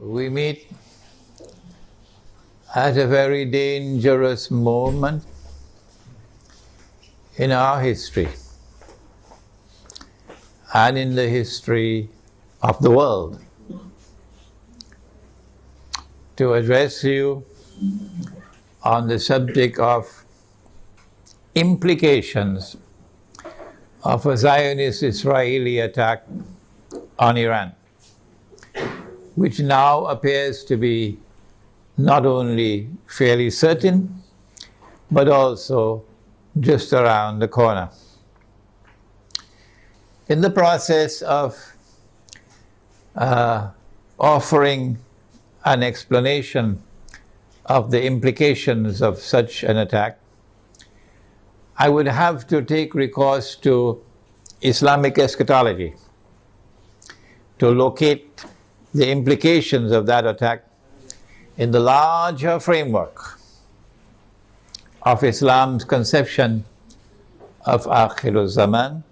We meet at a very dangerous moment in our history and in the history of the world to address you on the subject of implications of a Zionist Israeli attack on Iran, which now appears to be not only fairly certain, but also just around the corner. In the process of offering an explanation of the implications of such an attack, I would have to take recourse to Islamic eschatology to locate the implications of that attack in the larger framework of Islam's conception of Akhirul Zaman,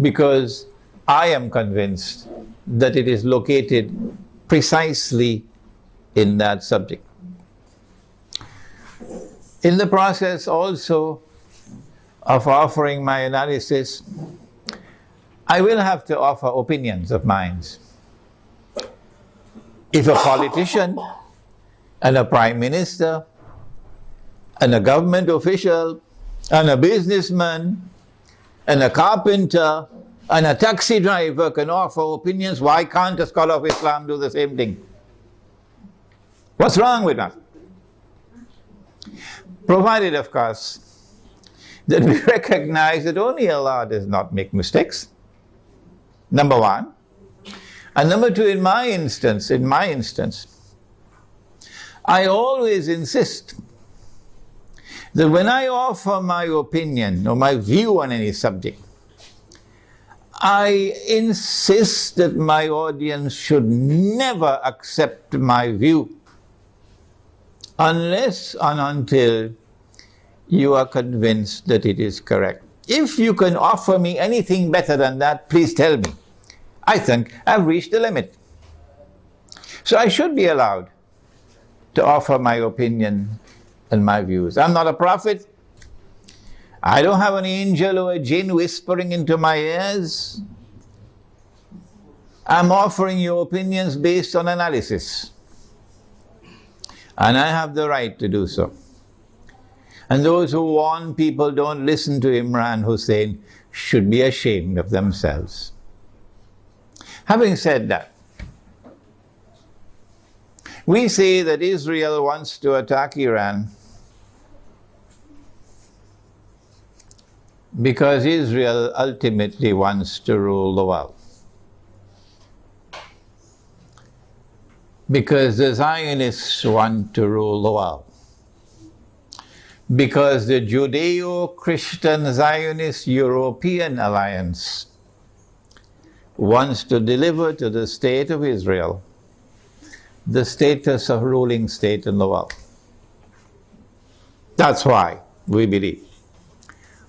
because I am convinced that it is located precisely in that subject. In the process also of offering my analysis, I will have to offer opinions of mine. If a politician and a prime minister and a government official and a businessman and a carpenter and a taxi driver can offer opinions, why can't a scholar of Islam do the same thing? What's wrong with that? Provided, of course, that we recognize that only Allah does not make mistakes, number one. And number two, in my instance, I always insist that when I offer my opinion or my view on any subject, I insist that my audience should never accept my view unless and until you are convinced that it is correct. If you can offer me anything better than that, please tell me. I think I've reached the limit. So I should be allowed to offer my opinion and my views. I'm not a prophet. I don't have an angel or a jinn whispering into my ears. I'm offering you opinions based on analysis. And I have the right to do so. And those who warn people don't listen to Imran Hosein should be ashamed of themselves. Having said that, we say that Israel wants to attack Iran because Israel ultimately wants to rule the world. Because the Zionists want to rule the world. Because the Judeo-Christian Zionist European Alliance wants to deliver to the state of Israel the status of ruling state in the world. That's why we believe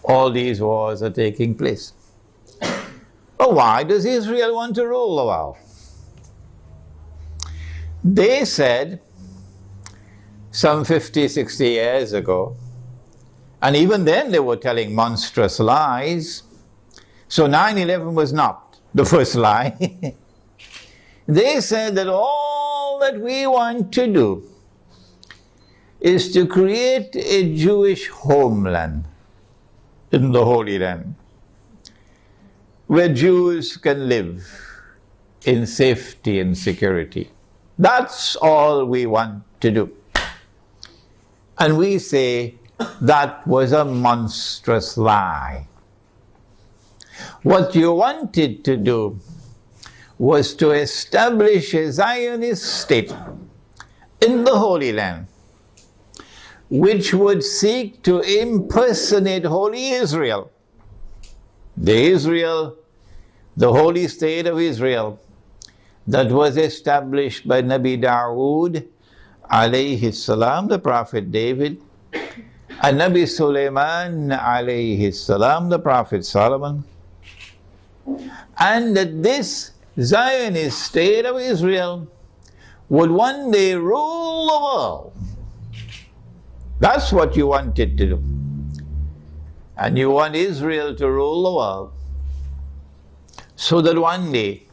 all these wars are taking place. But why does Israel want to rule the world? They said some 50, 60 years ago, and even then they were telling monstrous lies. So 9/11 was not the first lie. They said that all that we want to do is to create a Jewish homeland in the Holy Land where Jews can live in safety and security. That's all we want to do. And we say that was a monstrous lie. What you wanted to do was to establish a Zionist state in the Holy Land, which would seek to impersonate Holy Israel, the Holy State of Israel, that was established by Nabi Dawood, alayhi salam, the Prophet David, and Nabi Sulaiman, alayhi salam, the Prophet Solomon, and that this Zionist state of Israel would one day rule the world. That's what you wanted to do. And you want Israel to rule the world, so that one day,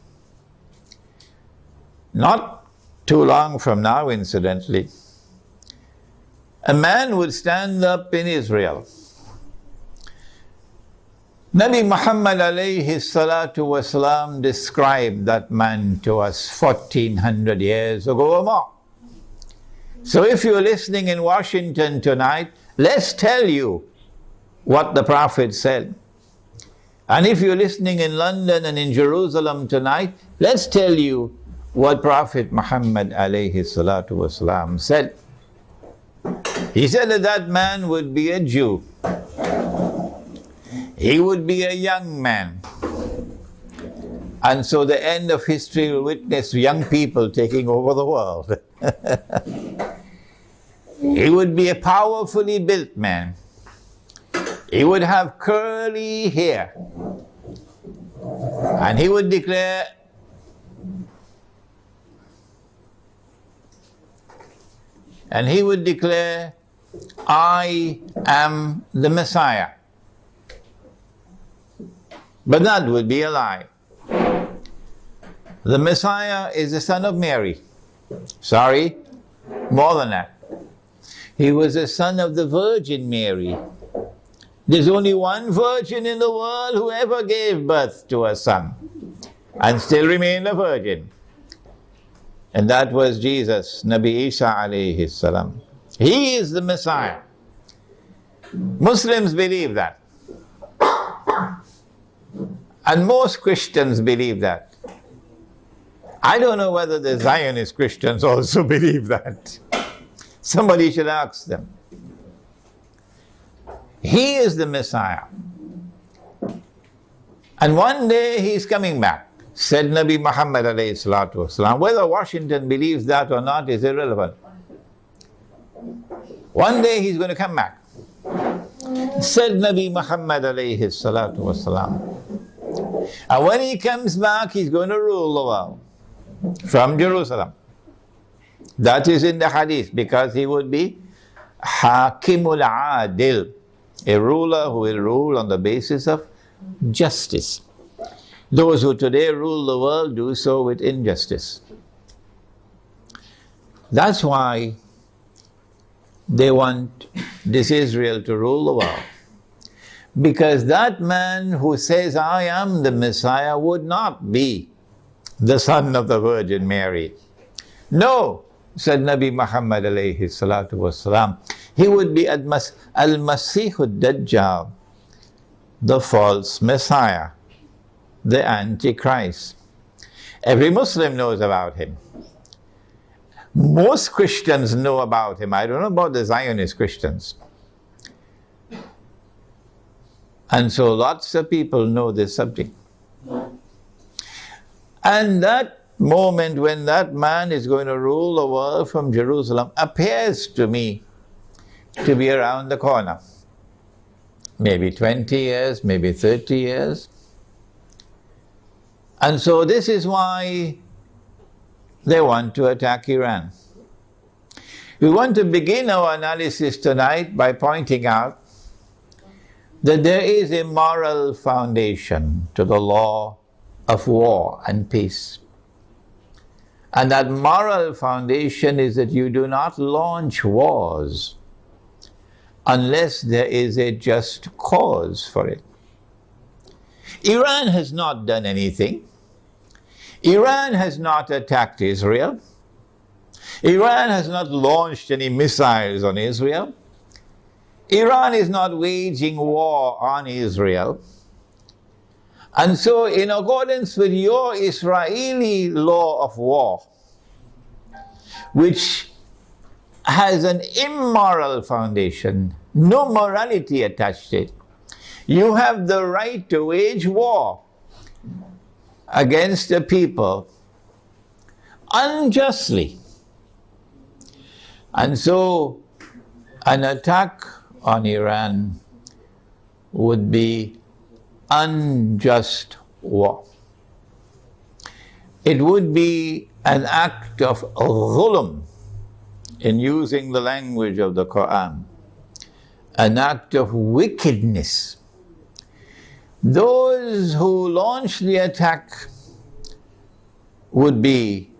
not too long from now incidentally, a man would stand up in Israel. Nabi Muhammad alayhi salatu wasalam described that man to us 1400 years ago or more. So if you're listening in Washington tonight, let's tell you what the Prophet said. And if you're listening in London and in Jerusalem tonight, let's tell you what Prophet Muhammad alayhi salatu wasalam said. He said that that man would be a Jew. He would be a young man. And so the end of history will witness young people taking over the world. He would be a powerfully built man. He would have curly hair. And he would declare, I am the Messiah. But that would be a lie. The Messiah is the son of Mary. Sorry, more than that. He was the son of the Virgin Mary. There's only one virgin in the world who ever gave birth to a son and still remained a virgin. And that was Jesus, Nabi Isa alayhi salam. He is the Messiah. Muslims believe that. And most Christians believe that. I don't know whether the Zionist Christians also believe that. Somebody should ask them. He is the Messiah. And one day he's coming back, said Nabi Muhammad alayhi salatu wasalam. Whether Washington believes that or not is irrelevant. One day he's going to come back, said Nabi Muhammad alayhi salatu wasalam. And when he comes back, he's going to rule the world from Jerusalem. That is in the Hadith, because he would be Hakimul Adil, a ruler who will rule on the basis of justice. Those who today rule the world do so with injustice. That's why they want this Israel to rule the world. Because that man who says, I am the Messiah, would not be the son of the Virgin Mary. No, said Nabi Muhammad alayhi salatu wasalam, he would be al-Masihud Dajjal, the false Messiah, the Antichrist. Every Muslim knows about him. Most Christians know about him. I don't know about the Zionist Christians. And so lots of people know this subject. And that moment when that man is going to rule the world from Jerusalem appears to me to be around the corner. Maybe 20 years, maybe 30 years. And so this is why they want to attack Iran. We want to begin our analysis tonight by pointing out that there is a moral foundation to the law of war and peace. And that moral foundation is that you do not launch wars unless there is a just cause for it. Iran has not done anything. Iran has not attacked Israel. Iran has not launched any missiles on Israel. Iran is not waging war on Israel. And so, in accordance with your Israeli law of war, which has an immoral foundation, no morality attached to it, you have the right to wage war against the people unjustly. And so, an attack on Iran would be unjust war. It would be an act of dhulm, in using the language of the Qur'an, an act of wickedness. Those who launch the attack would be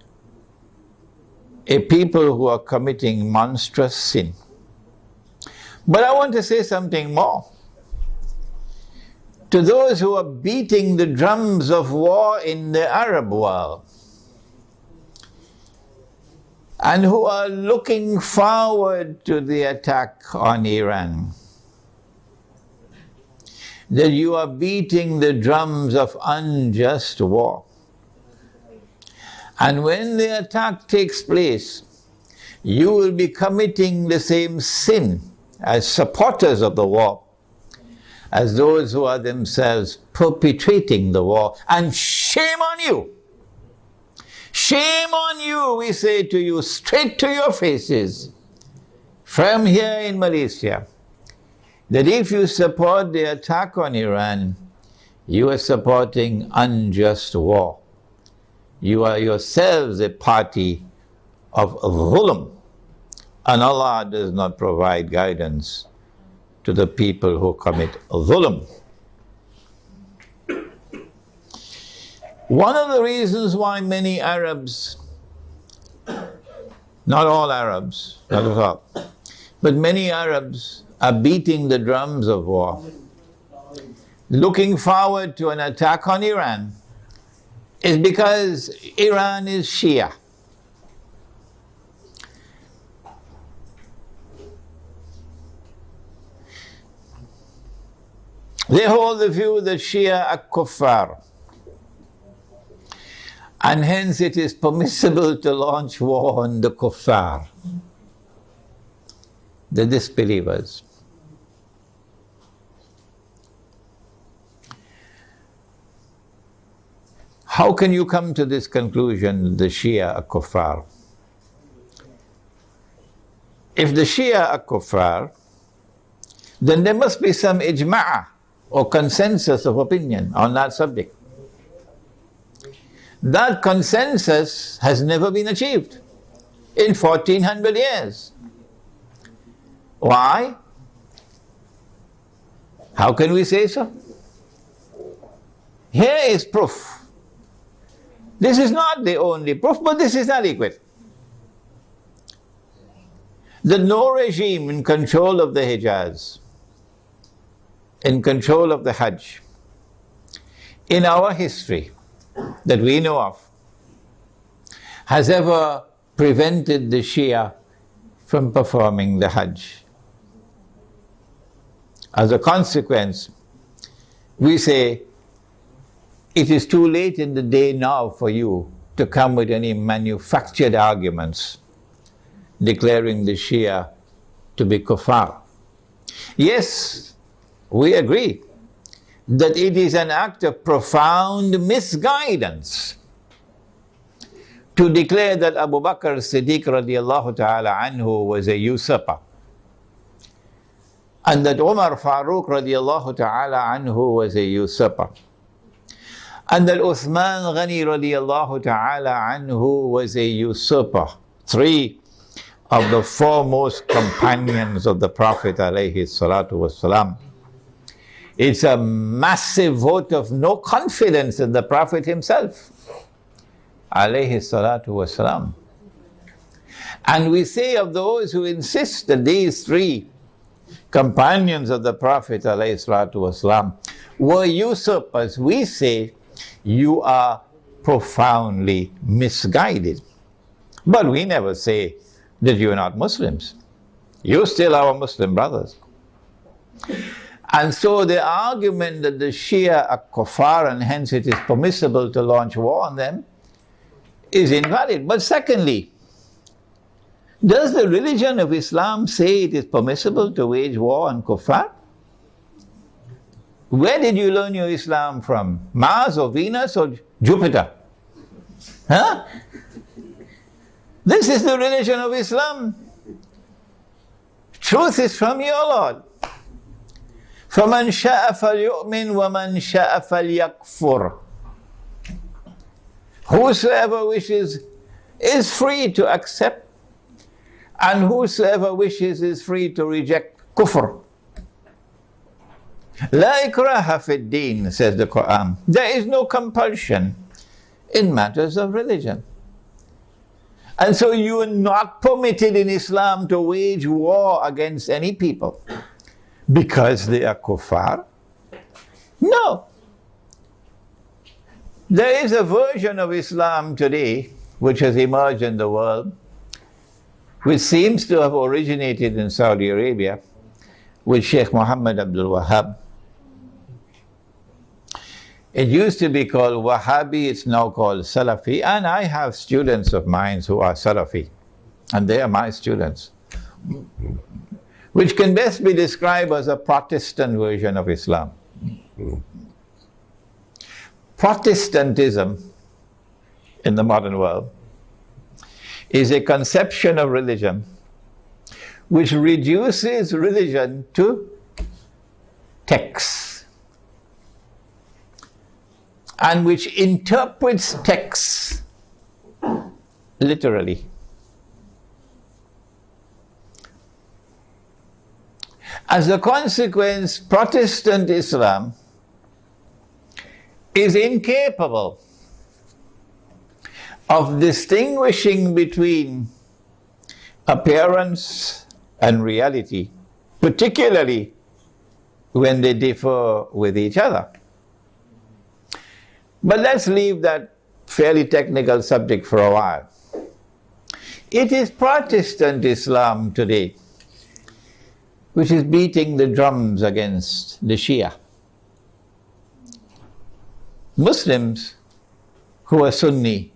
a people who are committing monstrous sin. But I want to say something more. To those who are beating the drums of war in the Arab world, and who are looking forward to the attack on Iran, that you are beating the drums of unjust war. And when the attack takes place, you will be committing the same sin as supporters of the war, as those who are themselves perpetrating the war. And shame on you! Shame on you, we say to you, straight to your faces, from here in Malaysia, that if you support the attack on Iran, you are supporting unjust war. You are yourselves a party of dhulm, and Allah does not provide guidance to the people who commit dhulm. One of the reasons why many Arabs, not all Arabs, not at all, but many Arabs are beating the drums of war, looking forward to an attack on Iran, is because Iran is Shia. They hold the view that Shia are kuffar, and hence it is permissible to launch war on the kuffar, the disbelievers. How can you come to this conclusion, the Shia are kuffar? If the Shia are kuffar, then there must be some ijma' or consensus of opinion on that subject. That consensus has never been achieved in 1400 years. Why? How can we say so? Here is proof. This is not the only proof, but this is adequate. The no regime in control of the Hijaz, in control of the Hajj, in our history that we know of, has ever prevented the Shia from performing the Hajj. As a consequence, we say, it is too late in the day now for you to come with any manufactured arguments declaring the Shia to be kuffar. Yes, we agree that it is an act of profound misguidance to declare that Abu Bakr Siddiq radiallahu ta'ala anhu was a usurper, and that Umar Farooq radiallahu ta'ala anhu was a usurper, and that Uthman Ghani radiallahu ta'ala anhu was a usurper. Three of the foremost companions of the Prophet alayhi salatu wasalam. It's a massive vote of no confidence in the Prophet himself alayhi salatu wasalam. And we say of those who insist that these three companions of the Prophet alayhi salatu wasalam were usurpers, we say you are profoundly misguided. But we never say that you are not Muslims. You still are our Muslim brothers. And so the argument that the Shia are kuffar and hence it is permissible to launch war on them is invalid. But secondly, does the religion of Islam say it is permissible to wage war on kuffar? Where did you learn your Islam from? Mars or Venus or Jupiter? Huh? This is the religion of Islam. Truth is from your Lord. فَمَنْ شَاءَ فَلْيُؤْمِنْ وَمَنْ شَاءَ فَلْيَكْفُرْ. Whosoever wishes is free to accept, and whosoever wishes is free to reject kufr. La ikraha fid din, says the Qur'an. There is no compulsion in matters of religion. And so you are not permitted in Islam to wage war against any people because they are kuffar. No. There is a version of Islam today which has emerged in the world, which seems to have originated in Saudi Arabia with Sheikh Muhammad Abdul Wahhab. It used to be called Wahhabi, it's now called Salafi, and I have students of mine who are Salafi, and they are my students, which can best be described as a Protestant version of Islam. Protestantism in the modern world is a conception of religion which reduces religion to texts and which interprets texts literally. As a consequence, Protestant Islam is incapable of distinguishing between appearance and reality, particularly when they differ with each other. But let's leave that fairly technical subject for a while. It is Protestant Islam today which is beating the drums against the Shia. Muslims who are Sunni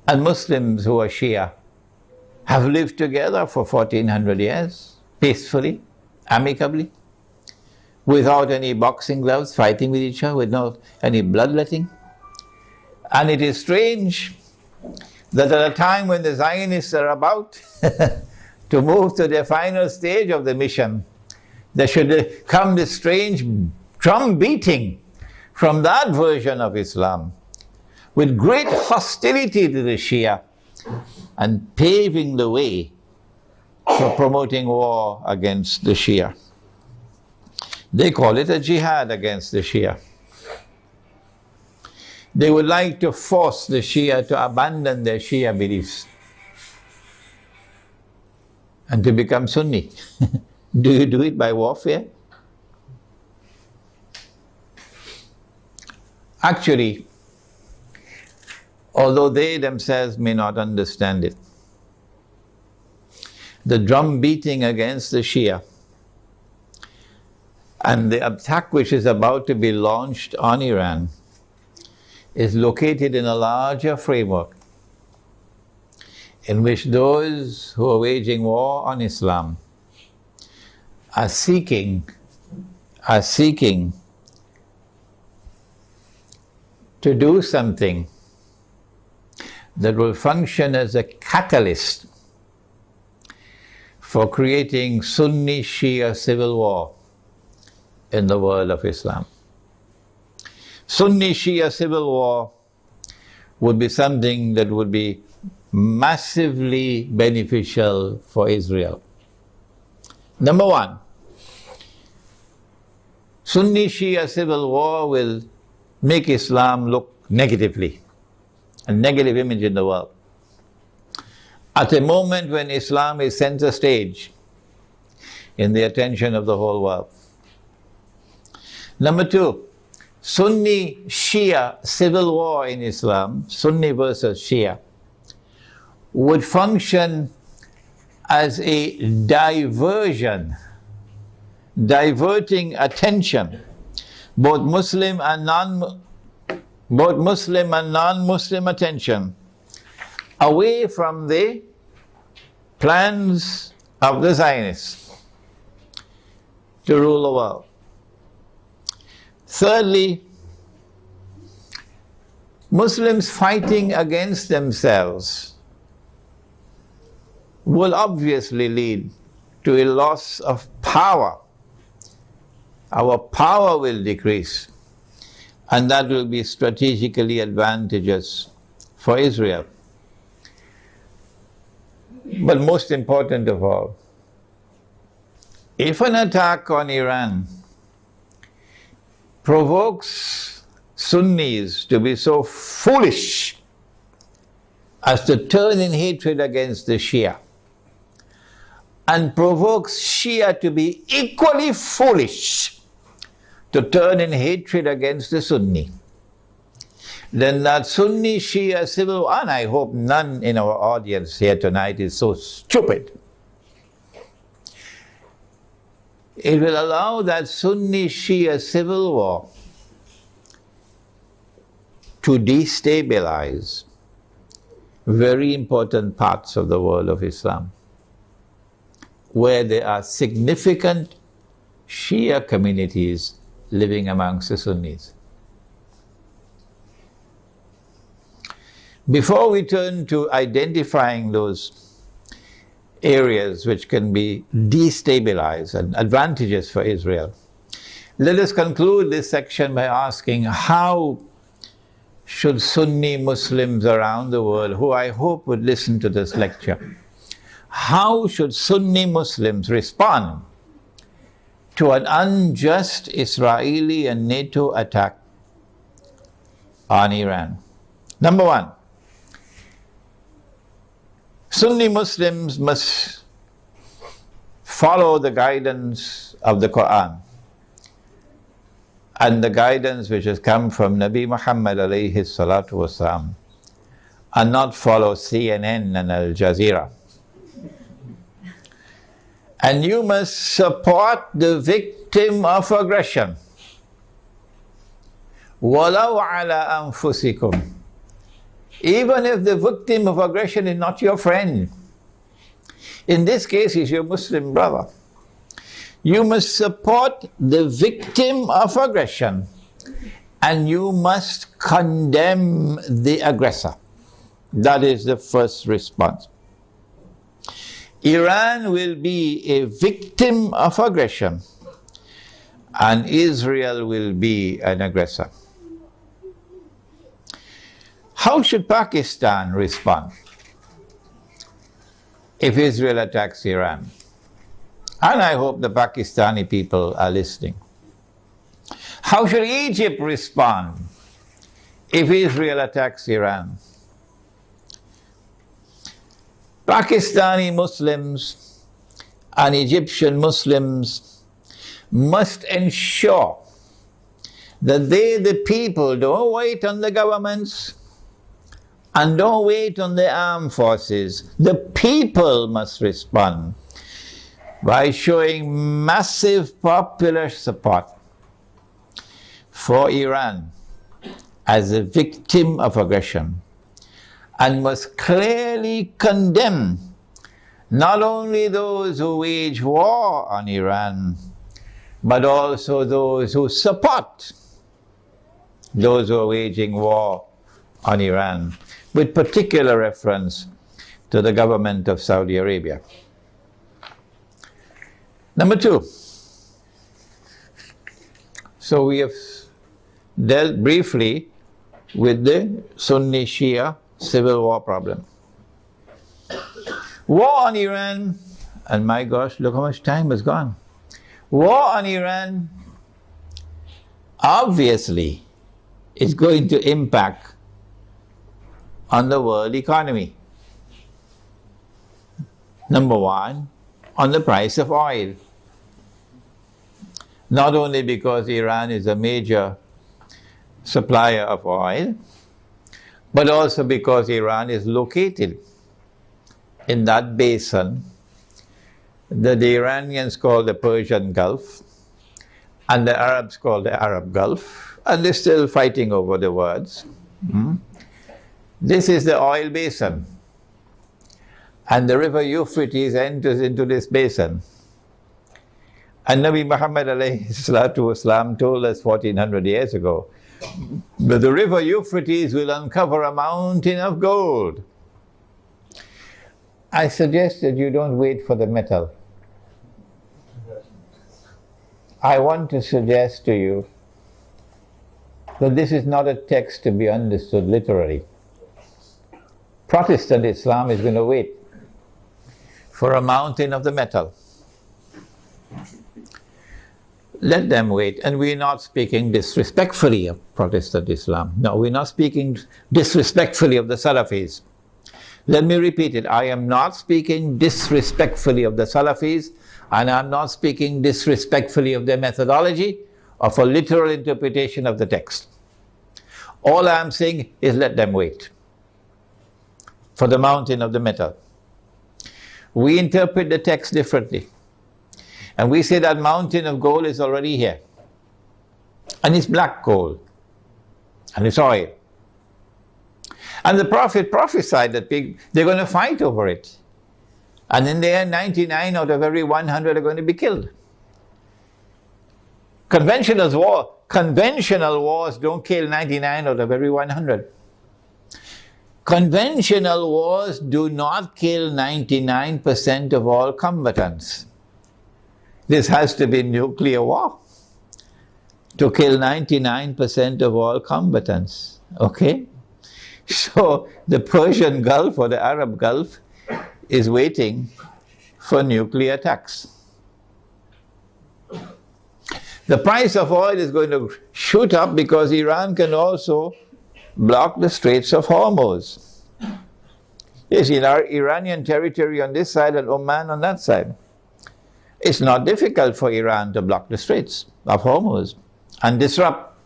and Muslims who are Shia have lived together for 1400 years, peacefully, amicably, without any boxing gloves, fighting with each other, without any bloodletting. And it is strange that at a time when the Zionists are about to move to their final stage of the mission, there should come this strange drum beating from that version of Islam, with great hostility to the Shia and paving the way for promoting war against the Shia. They call it a jihad against the Shia. They would like to force the Shia to abandon their Shia beliefs and to become Sunni. Do you do it by warfare? Actually, although they themselves may not understand it, the drum beating against the Shia and the attack which is about to be launched on Iran is located in a larger framework in which those who are waging war on Islam are seeking to do something that will function as a catalyst for creating Sunni-Shia civil war in the world of Islam. Sunni-Shia civil war would be something that would be massively beneficial for Israel. Number one, Sunni-Shia civil war will make Islam look negatively, a negative image in the world. At a moment when Islam is center stage in the attention of the whole world. Number two, Sunni-Shia civil war in Islam, Sunni versus Shia, would function as a diversion, diverting attention, both Muslim and non-Muslim attention, away from the plans of the Zionists to rule the world. Thirdly, Muslims fighting against themselves will obviously lead to a loss of power. Our power will decrease, and that will be strategically advantageous for Israel. But most important of all, if an attack on Iran provokes Sunnis to be so foolish as to turn in hatred against the Shia, and provokes Shia to be equally foolish to turn in hatred against the Sunni, then that Sunni-Shia civil war, and I hope none in our audience here tonight is so stupid, it will allow that Sunni-Shia civil war to destabilize very important parts of the world of Islam, where there are significant Shia communities living amongst the Sunnis. Before we turn to identifying those areas which can be destabilized and advantages for Israel, let us conclude this section by asking, how should Sunni Muslims around the world, who I hope would listen to this lecture, how should Sunni Muslims respond to an unjust Israeli and NATO attack on Iran? Number one, Sunni Muslims must follow the guidance of the Qur'an and the guidance which has come from Nabi Muhammad alayhi salatu wasalam, and not follow CNN and Al Jazeera. And you must support the victim of aggression. وَلَوْ عَلَىٰ أَنفُسِكُمْ. Even if the victim of aggression is not your friend. In this case, he's your Muslim brother. You must support the victim of aggression, and you must condemn the aggressor. That is the first response. Iran will be a victim of aggression, and Israel will be an aggressor. How should Pakistan respond if Israel attacks Iran? And I hope the Pakistani people are listening. How should Egypt respond if Israel attacks Iran? Pakistani Muslims and Egyptian Muslims must ensure that they, the people, don't wait on the governments and don't wait on the armed forces. The people must respond by showing massive popular support for Iran as a victim of aggression, and must clearly condemn not only those who wage war on Iran, but also those who support those who are waging war on Iran, with particular reference to the government of Saudi Arabia. Number two, so we have dealt briefly with the Sunni-Shia civil war problem. War on Iran, and my gosh, look how much time has gone. War on Iran obviously is going to impact on the world economy. Number one, on the price of oil. Not only because Iran is a major supplier of oil, but also because Iran is located in that basin that the Iranians call the Persian Gulf and the Arabs call the Arab Gulf, and they're still fighting over the words. This is the oil basin, and the river Euphrates enters into this basin. And Nabi Muhammad alayhi salatu wasalam told us 1400 years ago that the river Euphrates will uncover a mountain of gold. I suggest that you don't wait for the metal. I want to suggest to you that this is not a text to be understood literally. Protestant Islam is going to wait. for a mountain of the metal. Let them wait. And we're not speaking disrespectfully of Protestant Islam. No, we're not speaking disrespectfully of the Salafis. Let me repeat it. I am not speaking disrespectfully of the Salafis, and I'm not speaking disrespectfully of their methodology or for literal interpretation of the text. All I'm saying is let them wait for the mountain of the metal. We interpret the text differently. And we say that mountain of gold is already here. And it's black gold. And it's oil. And the Prophet prophesied that they're going to fight over it. And in the end, 99 out of every 100 are going to be killed. Conventional wars don't kill 99 out of every 100. Conventional wars do not kill 99% of all combatants. This has to be nuclear war to kill 99% of all combatants. Okay? So the Persian Gulf or the Arab Gulf is waiting for nuclear attacks. The price of oil is going to shoot up because Iran can also block the Straits of Hormuz. Yes, in our Iranian territory on this side and Oman on that side. It's not difficult for Iran to block the Straits of Hormuz and disrupt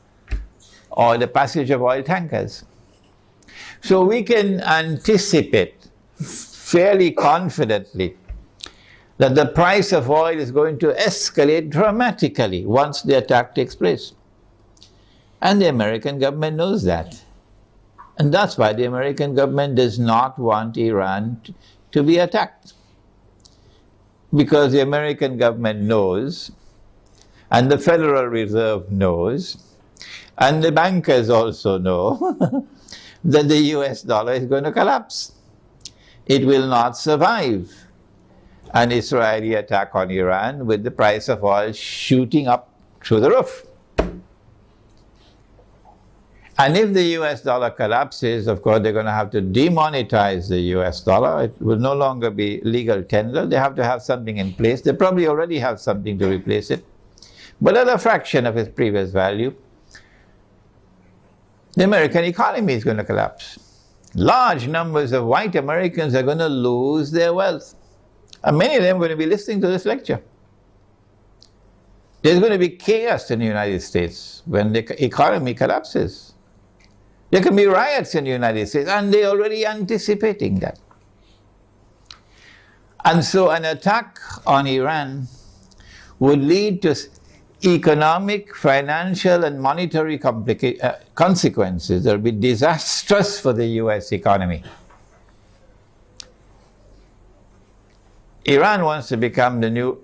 the passage of oil tankers. So we can anticipate fairly confidently that the price of oil is going to escalate dramatically once the attack takes place. And the American government knows that. And that's why the American government does not want Iran to be attacked. Because the American government knows, and the Federal Reserve knows, and the bankers also know, that the US dollar is going to collapse. It will not survive an Israeli attack on Iran with the price of oil shooting up through the roof. And if the US dollar collapses, of course, they're going to have to demonetize the US dollar. It will no longer be legal tender. They have to have something in place. They probably already have something to replace it, but at a fraction of its previous value. The American economy is going to collapse. Large numbers of white Americans are going to lose their wealth. And many of them are going to be listening to this lecture. There's going to be chaos in the United States when the economy collapses. There can be riots in the United States, and they're already anticipating that. And so an attack on Iran would lead to economic, financial, and monetary consequences that will be disastrous for the US economy. Israel wants to become the new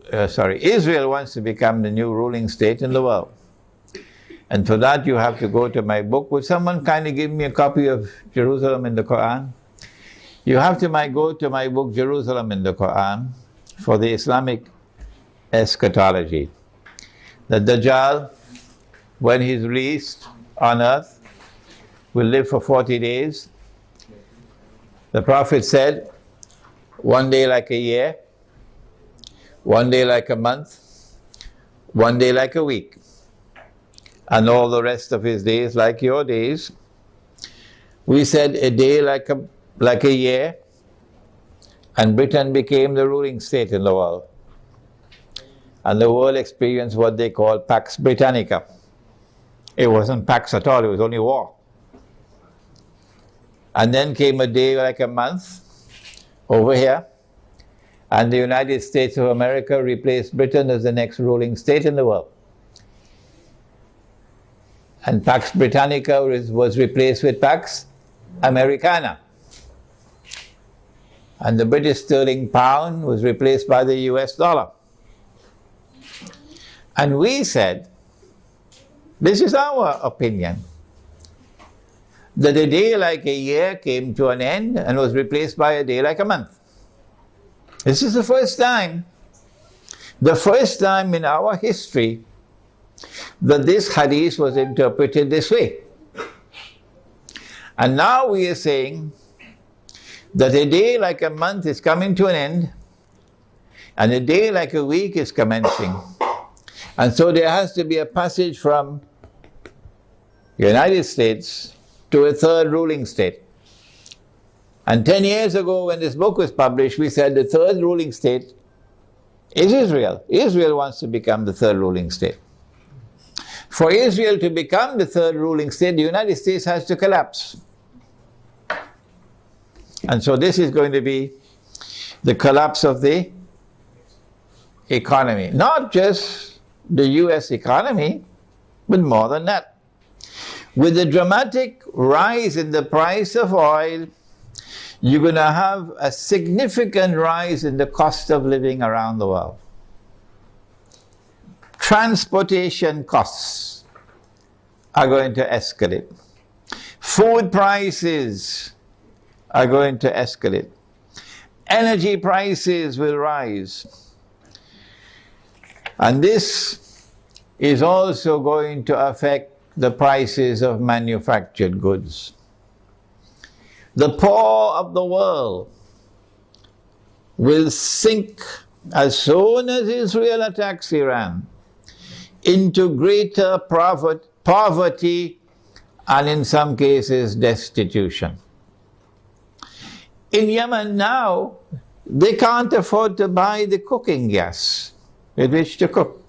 ruling state in the world. And for that you have to go to my book. Would someone kindly give me a copy of Jerusalem in the Qur'an? You have to go to my book, Jerusalem in the Qur'an, for the Islamic Eschatology. The Dajjal, when he's released on earth, will live for 40 days. The Prophet said, one day like a year, one day like a month, one day like a week, and all the rest of his days like your days. We said a day like a year, and Britain became the ruling state in the world. And the world experienced what they call Pax Britannica. It wasn't Pax at all, it was only war. And then came a day like a month over here, and the United States of America replaced Britain as the next ruling state in the world. And Pax Britannica was replaced with Pax Americana. And the British sterling pound was replaced by the US dollar. And we said, this is our opinion, that a day like a year came to an end and was replaced by a day like a month. This is the first time in our history that this hadith was interpreted this way. And now we are saying that a day like a month is coming to an end And a day like a week is commencing. And so there has to be a passage from the United States to a third ruling state. And 10 years ago when this book was published, we said the third ruling state is Israel. Israel wants to become the third ruling state. For Israel to become the third ruling state, the United States has to collapse. And so this is going to be the collapse of the economy. Not just the US economy, but more than that. With the dramatic rise in the price of oil, you're going to have a significant rise in the cost of living around the world. Transportation costs are going to escalate. Food prices are going to escalate. Energy prices will rise. And this is also going to affect the prices of manufactured goods. The poor of the world will sink as soon as Israel attacks Iran into greater poverty and in some cases destitution. In Yemen now, they can't afford to buy the cooking gas with which to cook.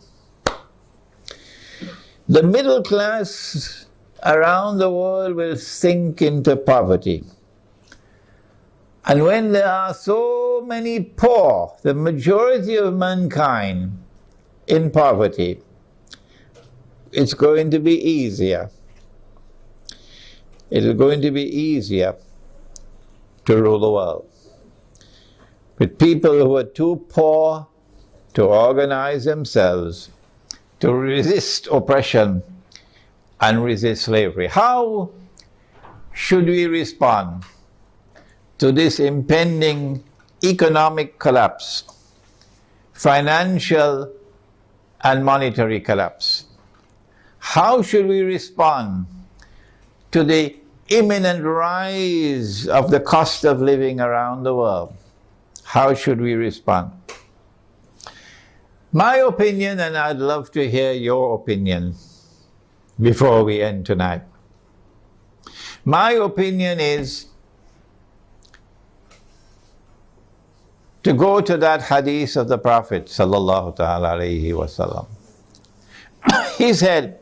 The middle class around the world will sink into poverty. And when there are so many poor, the majority of mankind in poverty, it's going to be easier. It is going to be easier to rule the world. With people who are too poor to organize themselves, to resist oppression and resist slavery. How should we respond to this impending economic collapse, financial and monetary collapse? How should we respond to the imminent rise of the cost of living around the world? How should we respond? My opinion, and I'd love to hear your opinion before we end tonight. My opinion is to go to that hadith of the Prophet sallallahu ta'ala alayhi wa sallam. He said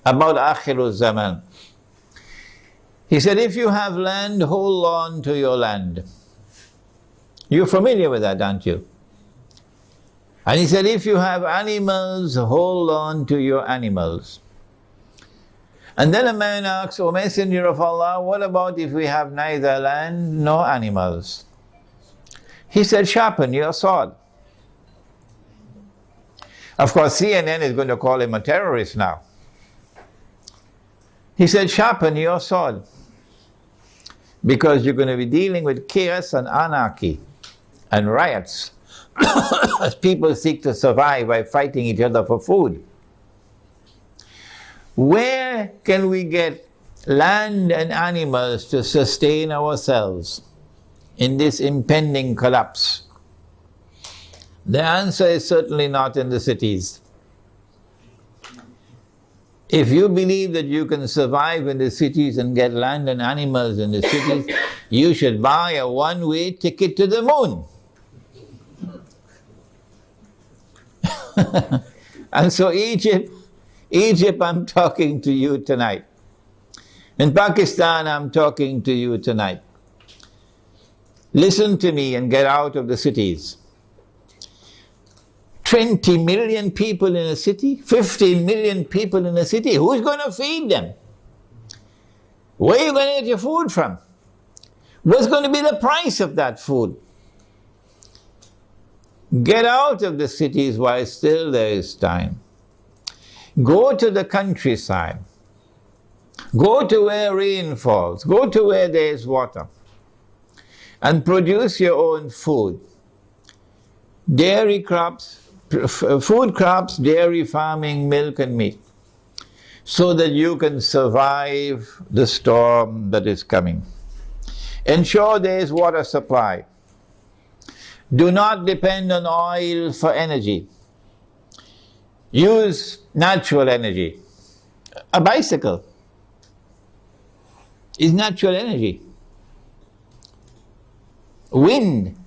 about Akhirul Zaman, he said, if you have land, hold on to your land. You're familiar with that, aren't you? And he said, if you have animals, hold on to your animals. And then a man asks, O Messenger of Allah, what about if we have neither land nor animals? He said, sharpen your sword. Of course, CNN is going to call him a terrorist now. He said, sharpen your sword, because you're going to be dealing with chaos and anarchy and riots as people seek to survive by fighting each other for food. Where can we get land and animals to sustain ourselves in this impending collapse? The answer is certainly not in the cities. If you believe that you can survive in the cities and get land and animals in the cities, you should buy a one-way ticket to the moon. And so Egypt, I'm talking to you tonight. In Pakistan, I'm talking to you tonight. Listen to me and get out of the cities. 20 million people in a city, 15 million people in a city, who's going to feed them? Where are you going to get your food from? What's going to be the price of that food? Get out of the cities while still there is time. Go to the countryside. Go to where rain falls. Go to where there is water. And produce your own food. Dairy crops, food crops, dairy farming, milk and meat, so that you can survive the storm that is coming. Ensure there is water supply. Do not depend on oil for energy. Use natural energy. A bicycle is natural energy. Wind,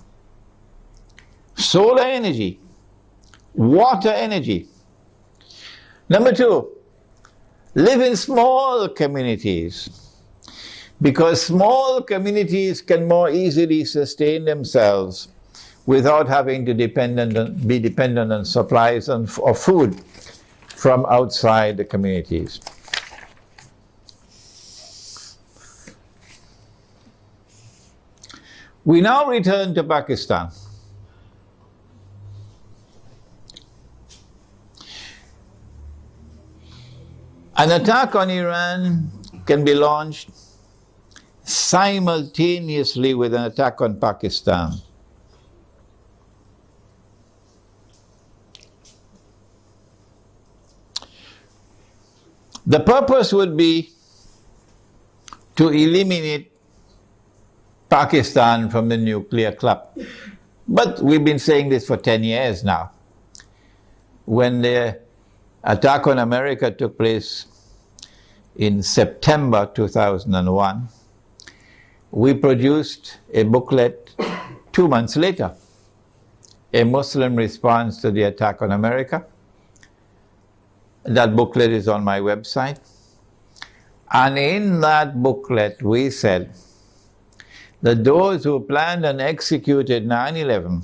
solar energy, water energy. Number two, live in small communities, because small communities can more easily sustain themselves without having to be dependent on supplies of food from outside the communities. We now return to Pakistan. An attack on Iran can be launched simultaneously with an attack on Pakistan. The purpose would be to eliminate Pakistan from the nuclear club. But we've been saying this for 10 years now. When the attack on America took place in September 2001, we produced a booklet 2 months later, a Muslim response to the attack on America. That booklet is on my website. And in that booklet we said that those who planned and executed 9/11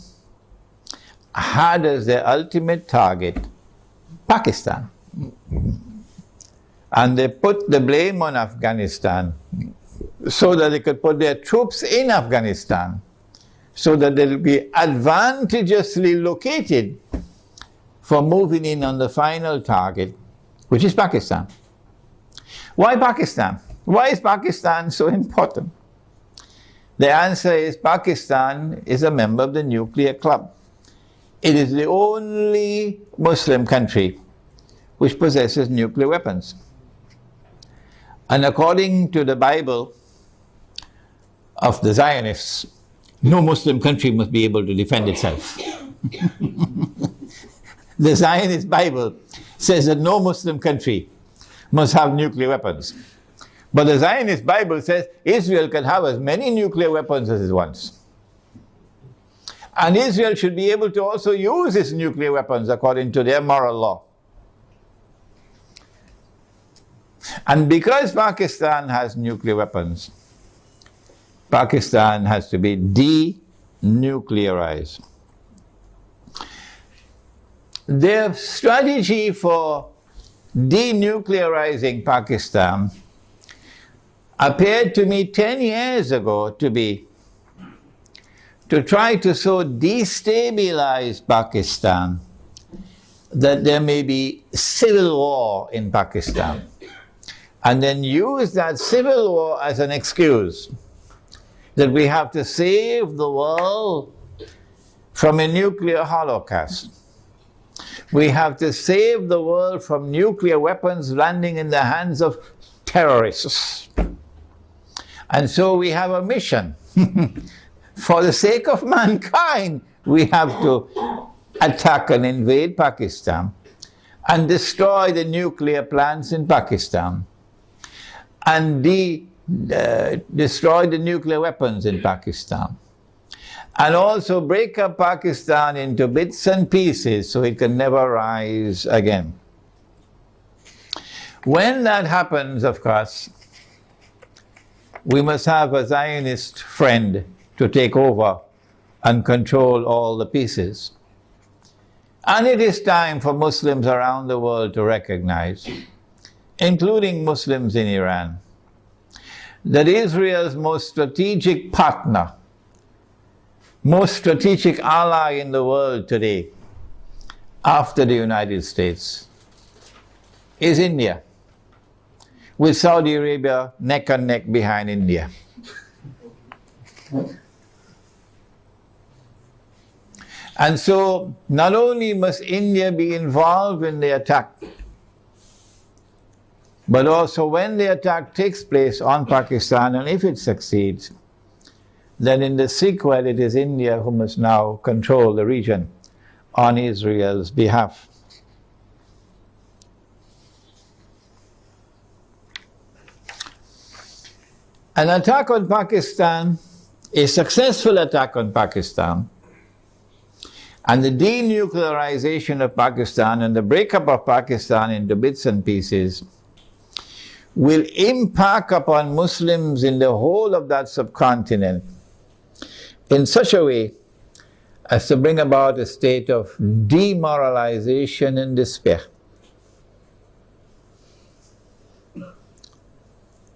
had as their ultimate target Pakistan. And they put the blame on Afghanistan so that they could put their troops in Afghanistan so that they'll be advantageously located for moving in on the final target, which is Pakistan. Why Pakistan? Why is Pakistan so important? The answer is Pakistan is a member of the nuclear club. It is the only Muslim country which possesses nuclear weapons. And according to the Bible of the Zionists, no Muslim country must be able to defend itself. The Zionist Bible says that no Muslim country must have nuclear weapons. But the Zionist Bible says Israel can have as many nuclear weapons as it wants. And Israel should be able to also use its nuclear weapons according to their moral law. And because Pakistan has nuclear weapons, Pakistan has to be denuclearized. Their strategy for denuclearizing Pakistan appeared to me 10 years ago to be to try to so destabilize Pakistan that there may be civil war in Pakistan, and then use that civil war as an excuse that we have to save the world from a nuclear holocaust. We have to save the world from nuclear weapons landing in the hands of terrorists. And so we have a mission. For the sake of mankind, we have to attack and invade Pakistan and destroy the nuclear plants in Pakistan and destroy the nuclear weapons in Pakistan, and also break up Pakistan into bits and pieces so it can never rise again. When that happens, of course, we must have a Zionist friend to take over and control all the pieces. And it is time for Muslims around the world to recognize, including Muslims in Iran, that Israel's most strategic partner, most strategic ally in the world today, after the United States, is India, with Saudi Arabia neck and neck behind India. And so, not only must India be involved in the attack, but also when the attack takes place on Pakistan, and if it succeeds, then in the sequel it is India who must now control the region on Israel's behalf. An attack on Pakistan, a successful attack on Pakistan, and the denuclearization of Pakistan and the breakup of Pakistan into bits and pieces will impact upon Muslims in the whole of that subcontinent in such a way as to bring about a state of demoralization and despair,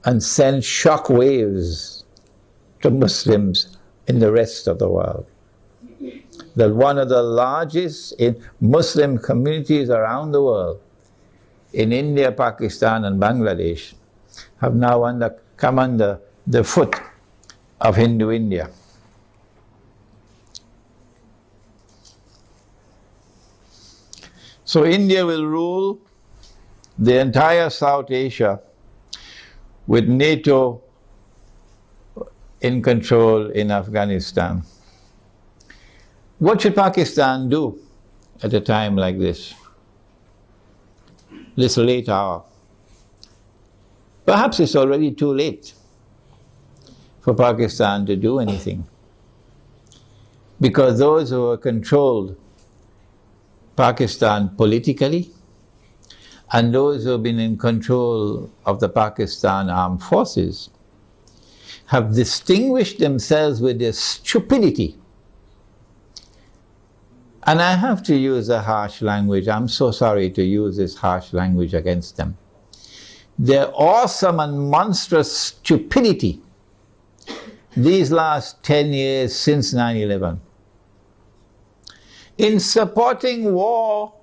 and send shock waves to Muslims in the rest of the world. That one of the largest Muslim communities around the world, in India, Pakistan and Bangladesh, have now come under the foot of Hindu India. So India will rule the entire South Asia with NATO in control in Afghanistan. What should Pakistan do at a time like this late hour? Perhaps it's already too late for Pakistan to do anything, because those who have controlled Pakistan politically and those who have been in control of the Pakistan armed forces have distinguished themselves with their stupidity. And I have to use a harsh language. I'm so sorry to use this harsh language against them. Their awesome and monstrous stupidity these last 10 years since 9/11 in supporting war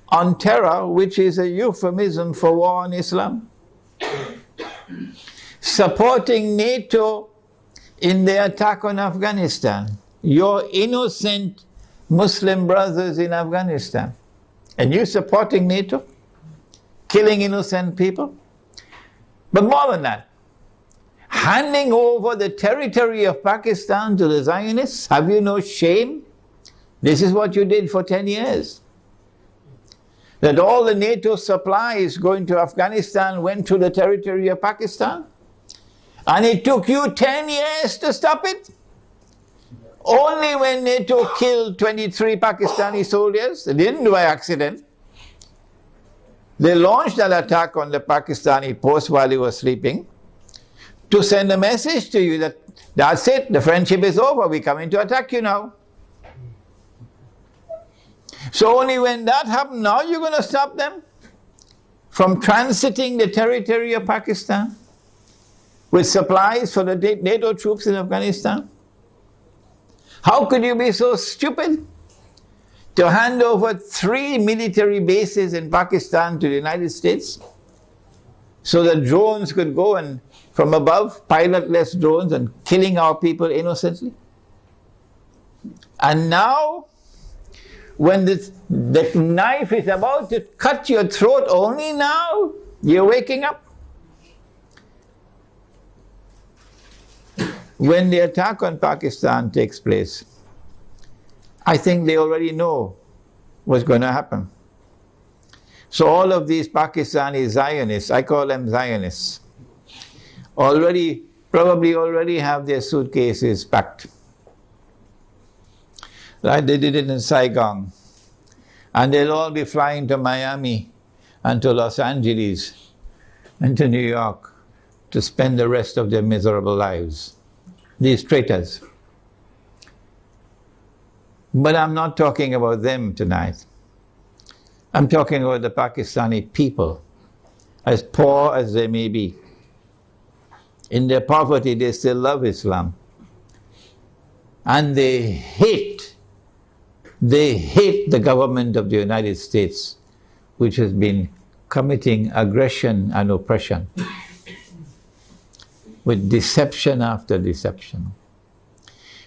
on terror, which is a euphemism for war on Islam, supporting NATO in the attack on Afghanistan, your innocent Muslim brothers in Afghanistan, and you supporting NATO, killing innocent people. But more than that, handing over the territory of Pakistan to the Zionists. Have you no shame? This is what you did for 10 years. That all the NATO supplies going to Afghanistan went to the territory of Pakistan. And it took you 10 years to stop it. Only when NATO killed 23 Pakistani soldiers, they didn't do by accident. They launched an attack on the Pakistani post while they were sleeping to send a message to you that that's it, the friendship is over, we're coming to attack you now. So only when that happened, now you're going to stop them from transiting the territory of Pakistan with supplies for the NATO troops in Afghanistan? How could you be so stupid to hand over 3 military bases in Pakistan to the United States so that drones could go and from above, pilotless drones, and killing our people innocently? And now, when that knife is about to cut your throat, only now you're waking up. When the attack on Pakistan takes place, I think they already know what's going to happen. So all of these Pakistani Zionists, I call them Zionists, probably already have their suitcases packed. Like they did it in Saigon. And they'll all be flying to Miami and to Los Angeles and to New York to spend the rest of their miserable lives. These traitors. But I'm not talking about them tonight. I'm talking about the Pakistani people, as poor as they may be. In their poverty, they still love Islam. And they hate the government of the United States, which has been committing aggression and oppression with deception after deception.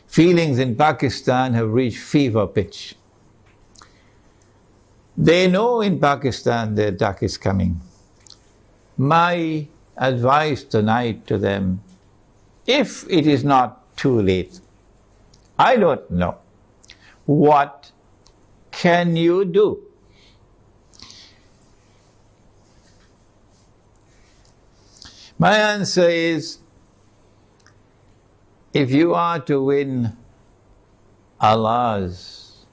Feelings in Pakistan have reached fever pitch. They know in Pakistan the attack is coming. My advice tonight to them, if it is not too late. I don't know. What can you do? My answer is, if you are to win Allah's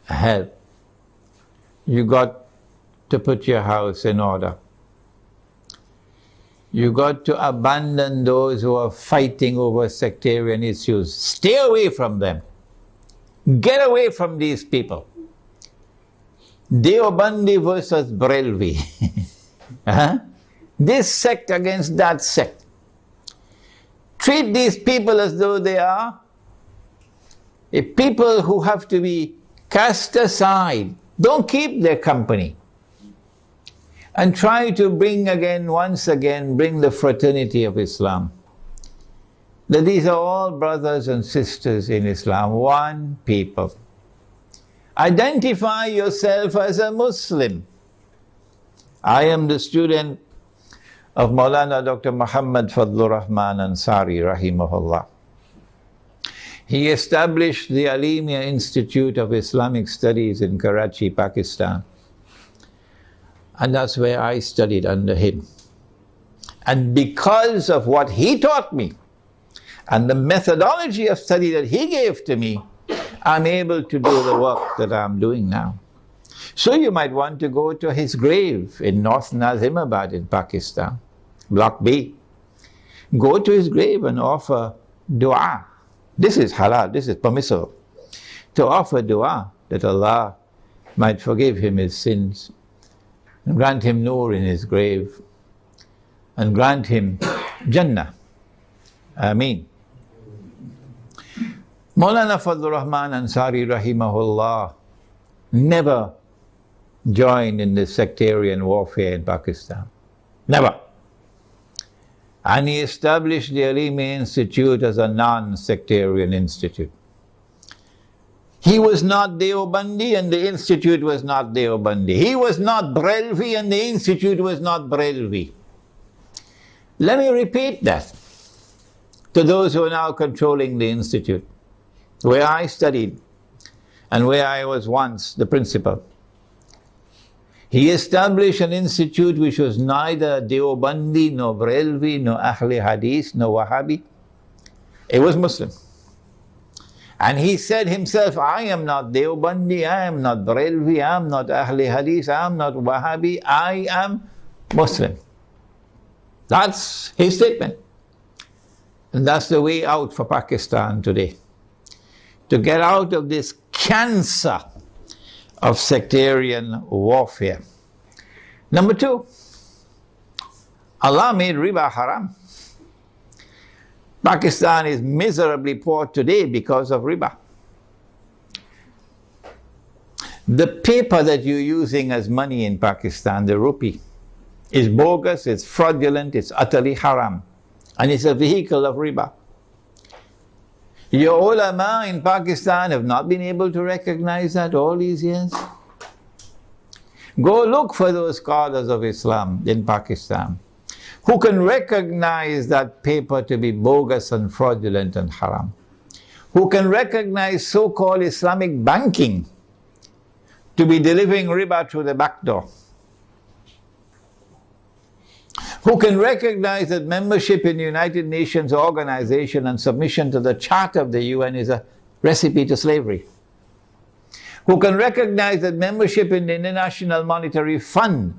help, you got to put your house in order. You got to abandon those who are fighting over sectarian issues. Stay away from them. Get away from these people. Deobandi versus Barelvi. This sect against that sect. Treat these people as though they are people who have to be cast aside. Don't keep their company. And try to bring once again, the fraternity of Islam. That these are all brothers and sisters in Islam, one people. Identify yourself as a Muslim. I am the student of Maulana Dr. Muhammad Fadlur Rahman Ansari, rahimahullah. He established the Alimia Institute of Islamic Studies in Karachi, Pakistan. And that's where I studied under him. And because of what he taught me, and the methodology of study that he gave to me, I'm able to do the work that I'm doing now. So you might want to go to his grave in North Nazimabad in Pakistan, Block B. Go to his grave and offer dua. This is halal, this is permissible. To offer dua that Allah might forgive him his sins, and grant him nur in his grave, and grant him Jannah. Ameen. Maulana Fadlur Rahman Ansari rahimahullah never joined in the sectarian warfare in Pakistan. Never. And he established the Alimia Institute as a non-sectarian institute. He was not Deobandi and the institute was not Deobandi. He was not Barelvi and the institute was not Barelvi. Let me repeat that to those who are now controlling the institute, where I studied and where I was once the principal. He established an institute which was neither Deobandi, nor Barelvi, nor Ahli Hadith, nor Wahhabi. It was Muslim. And he said himself, I am not Deobandi, I am not Barelvi, I am not Ahli Hadith, I am not Wahhabi, I am Muslim. That's his statement. And that's the way out for Pakistan today. To get out of this cancer of sectarian warfare. Number two, Allah made riba haram. Pakistan is miserably poor today because of riba. The paper that you're using as money in Pakistan, the rupee, is bogus, it's fraudulent, it's utterly haram. And it's a vehicle of riba. Your ulama in Pakistan have not been able to recognize that all these years. Go look for those scholars of Islam in Pakistan who can recognize that paper to be bogus and fraudulent and haram. Who can recognize so-called Islamic banking to be delivering riba through the back door. Who can recognize that membership in the United Nations organization and submission to the Charter of the UN is a recipe to slavery. Who can recognize that membership in the International Monetary Fund,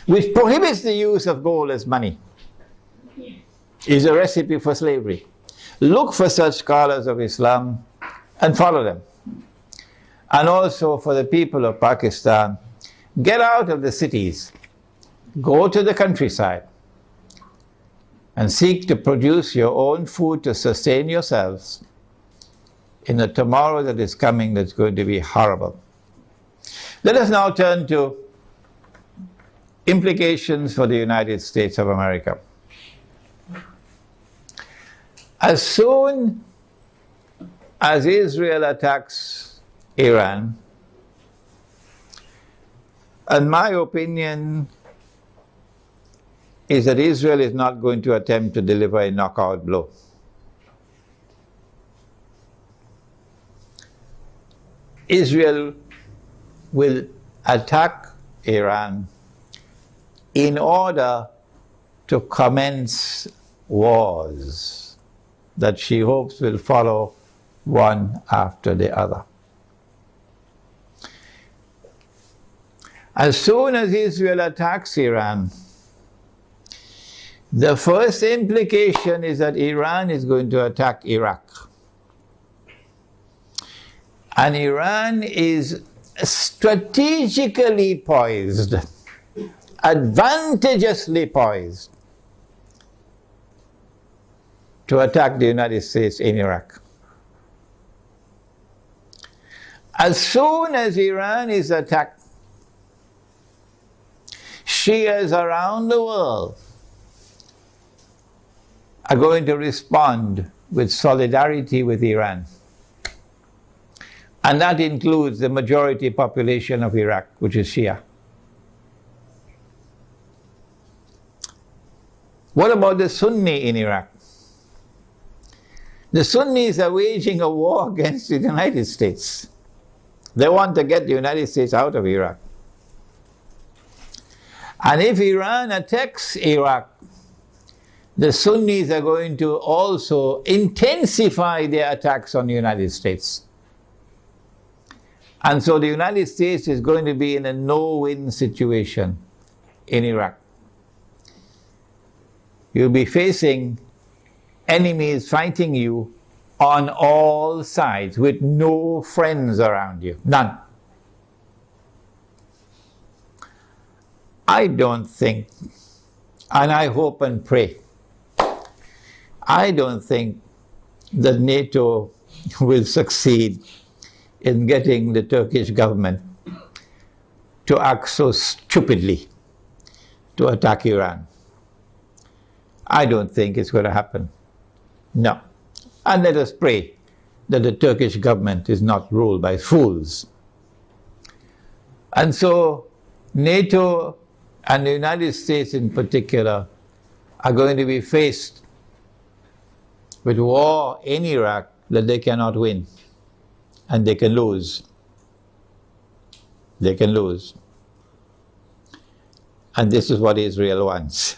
which prohibits the use of gold as money, is a recipe for slavery. Look for such scholars of Islam and follow them. And also for the people of Pakistan, get out of the cities, go to the countryside, and seek to produce your own food to sustain yourselves in the tomorrow that is coming that's going to be horrible. Let us now turn to implications for the United States of America. As soon as Israel attacks Iran, and my opinion is that Israel is not going to attempt to deliver a knockout blow. Israel will attack Iran in order to commence wars that she hopes will follow one after the other. As soon as Israel attacks Iran, the first implication is that Iran is going to attack Iraq. And Iran is strategically poised, advantageously poised, to attack the United States in Iraq. As soon as Iran is attacked, Shias around the world are going to respond with solidarity with Iran. And that includes the majority population of Iraq, which is Shia. What about the Sunni in Iraq? The Sunnis are waging a war against the United States. They want to get the United States out of Iraq. And if Iran attacks Iraq, the Sunnis are going to also intensify their attacks on the United States. And so the United States is going to be in a no-win situation in Iraq. You'll be facing enemies fighting you on all sides with no friends around you, none. I don't think, and I hope and pray, I don't think that NATO will succeed in getting the Turkish government to act so stupidly to attack Iran. I don't think it's going to happen. No. And let us pray that the Turkish government is not ruled by fools. And so NATO and the United States in particular are going to be faced with war in Iraq that they cannot win. And they can lose. They can lose. And this is what Israel wants.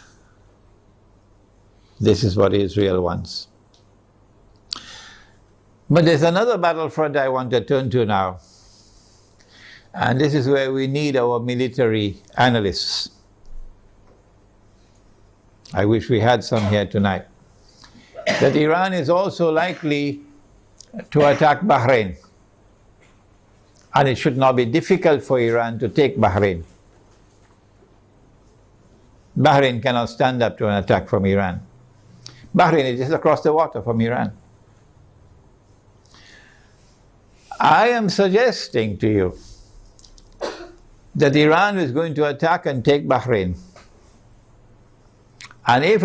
This is what Israel wants. But there's another battlefront I want to turn to now. And this is where we need our military analysts. I wish we had some here tonight. That Iran is also likely to attack Bahrain. And it should not be difficult for Iran to take Bahrain. Bahrain cannot stand up to an attack from Iran. Bahrain is just across the water from Iran. I am suggesting to you that Iran is going to attack and take Bahrain. And if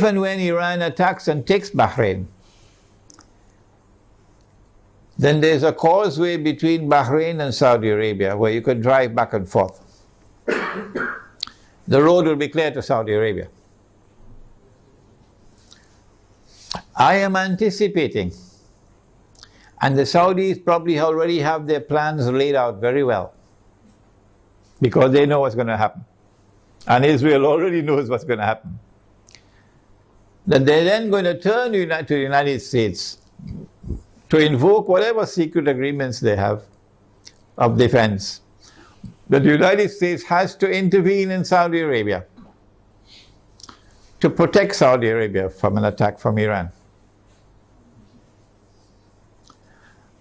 and when Iran attacks and takes Bahrain, then there's a causeway between Bahrain and Saudi Arabia where you can drive back and forth. The road will be clear to Saudi Arabia. I am anticipating, and the Saudis probably already have their plans laid out very well, because they know what's going to happen. And Israel already knows what's going to happen. That they're then going to turn to the United States to invoke whatever secret agreements they have of defense. That the United States has to intervene in Saudi Arabia to protect Saudi Arabia from an attack from Iran.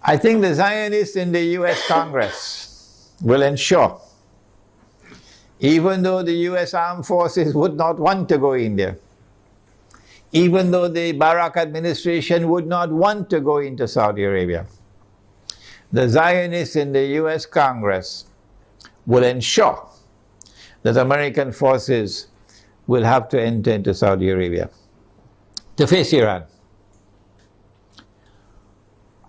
I think the Zionists in the US Congress will ensure, even though the US armed forces would not want to go in there, even though the Barak administration would not want to go into Saudi Arabia, the Zionists in the US Congress will ensure that American forces will have to enter into Saudi Arabia to face Iran.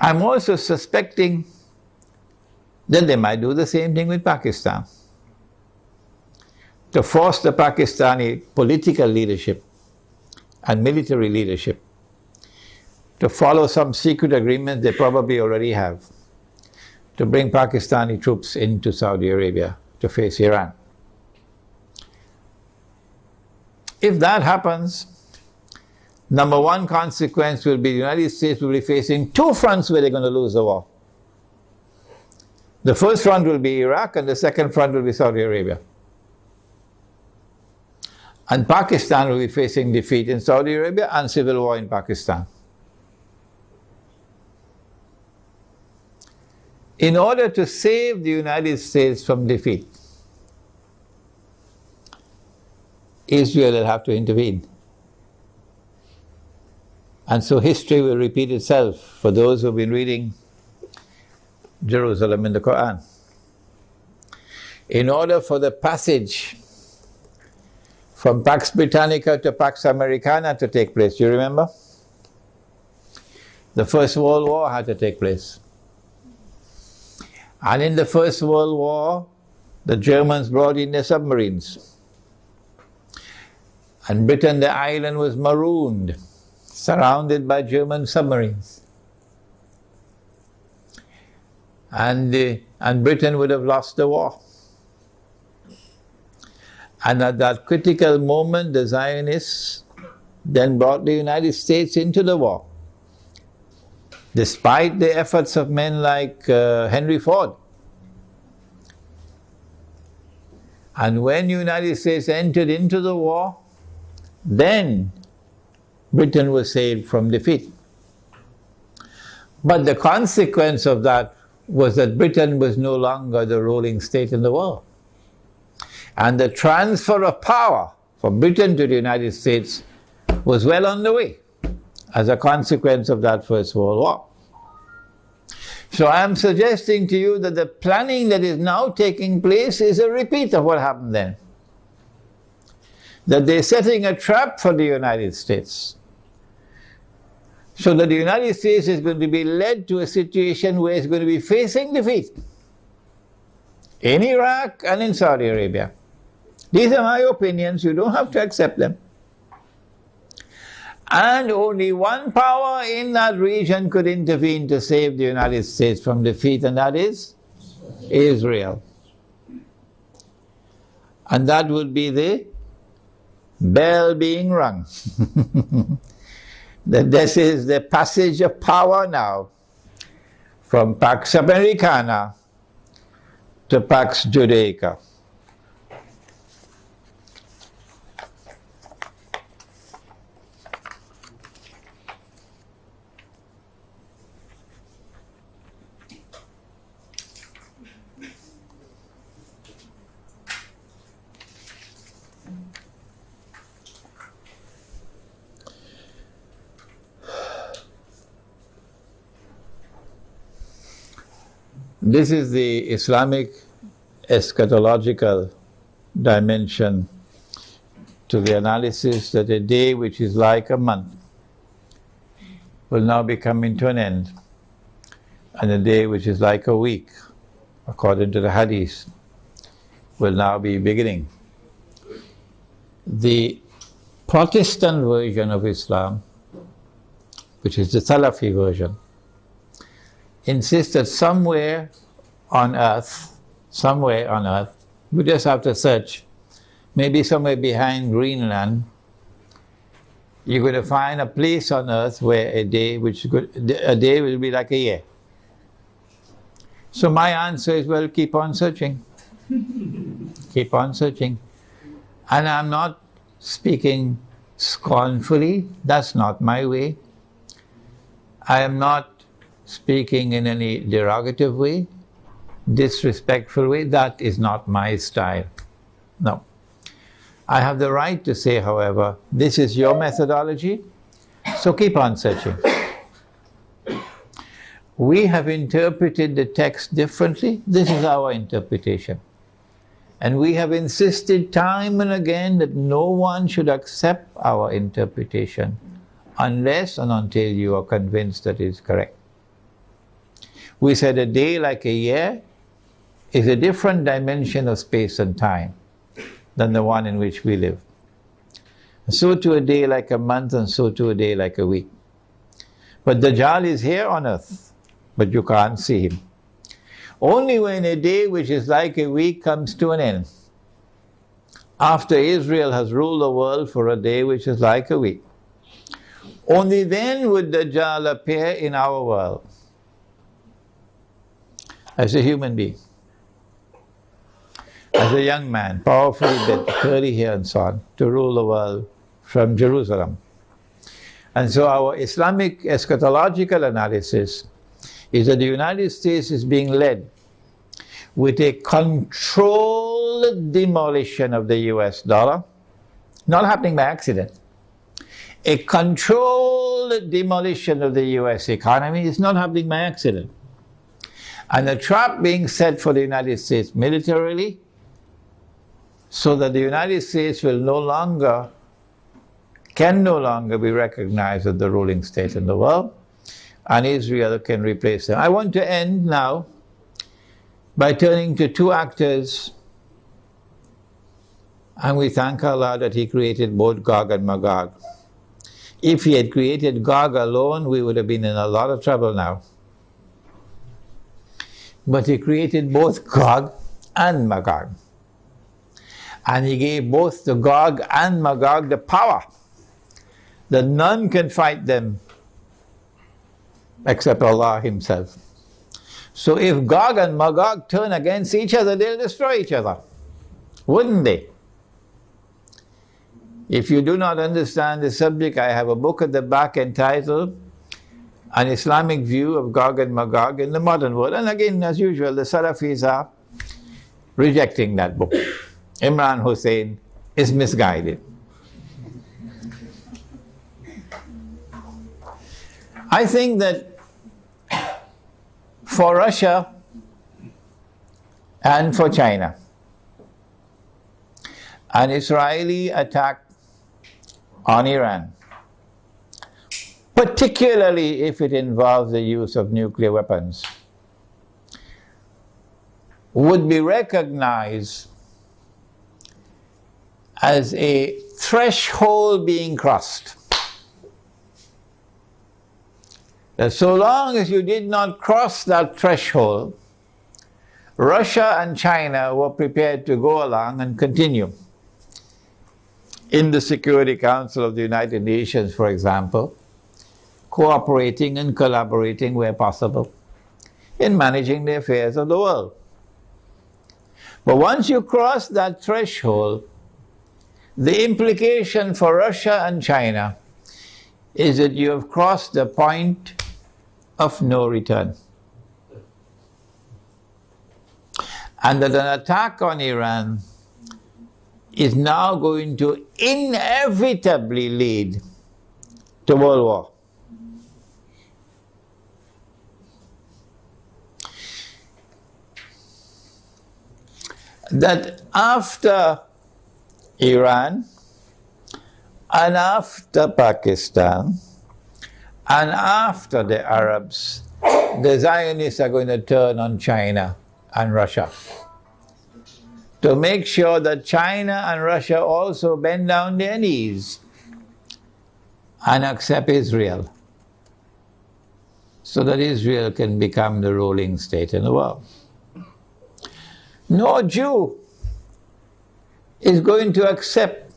I'm also suspecting that they might do the same thing with Pakistan, to force the Pakistani political leadership and military leadership to follow some secret agreement they probably already have, to bring Pakistani troops into Saudi Arabia to face Iran. If that happens, number one consequence will be the United States will be facing two fronts where they're going to lose the war. The first front will be Iraq and the second front will be Saudi Arabia. And Pakistan will be facing defeat in Saudi Arabia and civil war in Pakistan. In order to save the United States from defeat, Israel will have to intervene. And so history will repeat itself for those who have been reading Jerusalem in the Qur'an. In order for the passage from Pax Britannica to Pax Americana to take place, do you remember? The First World War had to take place. And in the First World War, the Germans brought in their submarines. And Britain, the island, was marooned, surrounded by German submarines. And Britain would have lost the war. And at that critical moment, the Zionists then brought the United States into the war, despite the efforts of men like Henry Ford. And when the United States entered into the war, then Britain was saved from defeat. But the consequence of that was that Britain was no longer the ruling state in the world. And the transfer of power from Britain to the United States was well on the way as a consequence of that First World War. So I am suggesting to you that the planning that is now taking place is a repeat of what happened then. That they're setting a trap for the United States, so that the United States is going to be led to a situation where it's going to be facing defeat in Iraq and in Saudi Arabia. These are my opinions, you don't have to accept them. And only one power in that region could intervene to save the United States from defeat, and that is Israel. And that would be the bell being rung. That this is the passage of power now from Pax Americana to Pax Judaica. This is the Islamic eschatological dimension to the analysis that a day which is like a month will now be coming to an end, and a day which is like a week, according to the Hadith, will now be beginning. The Protestant version of Islam, which is the Salafi version, insists that somewhere on earth, we just have to search, maybe somewhere behind Greenland, you're going to find a place on earth where a day will be like a year. So my answer is, well, keep on searching. Keep on searching. And I'm not speaking scornfully, that's not my way. I am not speaking in any derogative way, disrespectful way, that is not my style. No. I have the right to say, however, this is your methodology, so keep on searching. We have interpreted the text differently, this is our interpretation. And we have insisted time and again that no one should accept our interpretation unless and until you are convinced that it is correct. We said a day like a year is a different dimension of space and time than the one in which we live. And so too a day like a month, and so too a day like a week. But Dajjal is here on earth, but you can't see him. Only when a day which is like a week comes to an end, after Israel has ruled the world for a day which is like a week, only then would Dajjal appear in our world as a human being, as a young man, powerfully built, curly hair and so on, to rule the world from Jerusalem. And so our Islamic eschatological analysis is that the United States is being led with a controlled demolition of the US dollar, not happening by accident. A controlled demolition of the US economy is not happening by accident. And a trap being set for the United States militarily, so that the United States will can no longer be recognized as the ruling state in the world, and Israel can replace them. I want to end now by turning to two actors, and we thank Allah that He created both Gog and Magog. If He had created Gog alone, we would have been in a lot of trouble now. But He created both Gog and Magog. And He gave both the Gog and Magog the power that none can fight them except Allah Himself. So if Gog and Magog turn against each other, they'll destroy each other, wouldn't they? If you do not understand the subject, I have a book at the back entitled An Islamic View of Gog and Magog in the Modern World. And again, as usual, the Salafis are rejecting that book. Imran Hosein is misguided. I think that for Russia and for China, an Israeli attack on Iran, particularly if it involves the use of nuclear weapons, would be recognized as a threshold being crossed. That so long as you did not cross that threshold, Russia and China were prepared to go along and continue. In the Security Council of the United Nations, for example, cooperating and collaborating where possible in managing the affairs of the world. But once you cross that threshold, the implication for Russia and China is that you have crossed the point of no return. And that an attack on Iran is now going to inevitably lead to world war. That after Iran and after Pakistan and after the Arabs, the Zionists are going to turn on China and Russia to make sure that China and Russia also bend down their knees and accept Israel, so that Israel can become the ruling state in the world. No Jew is going to accept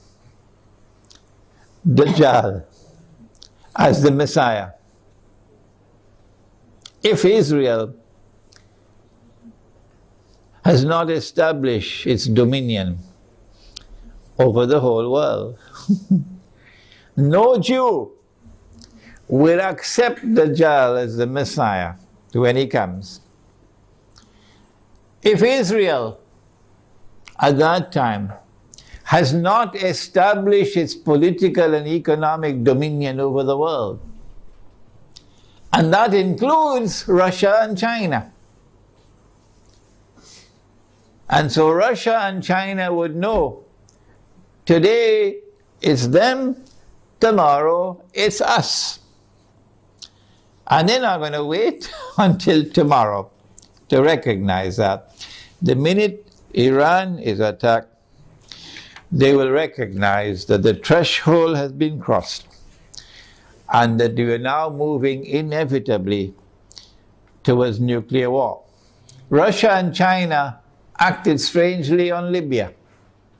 Dajjal as the Messiah if Israel has not established its dominion over the whole world. No Jew will accept Dajjal as the Messiah when he comes if Israel at that time has not established its political and economic dominion over the world. And that includes Russia and China. And so Russia and China would know, today it's them, tomorrow it's us. And they're not going to wait until tomorrow to recognize that. The minute Iran is attacked, they will recognize that the threshold has been crossed and that we are now moving inevitably towards nuclear war. Russia and China acted strangely on Libya.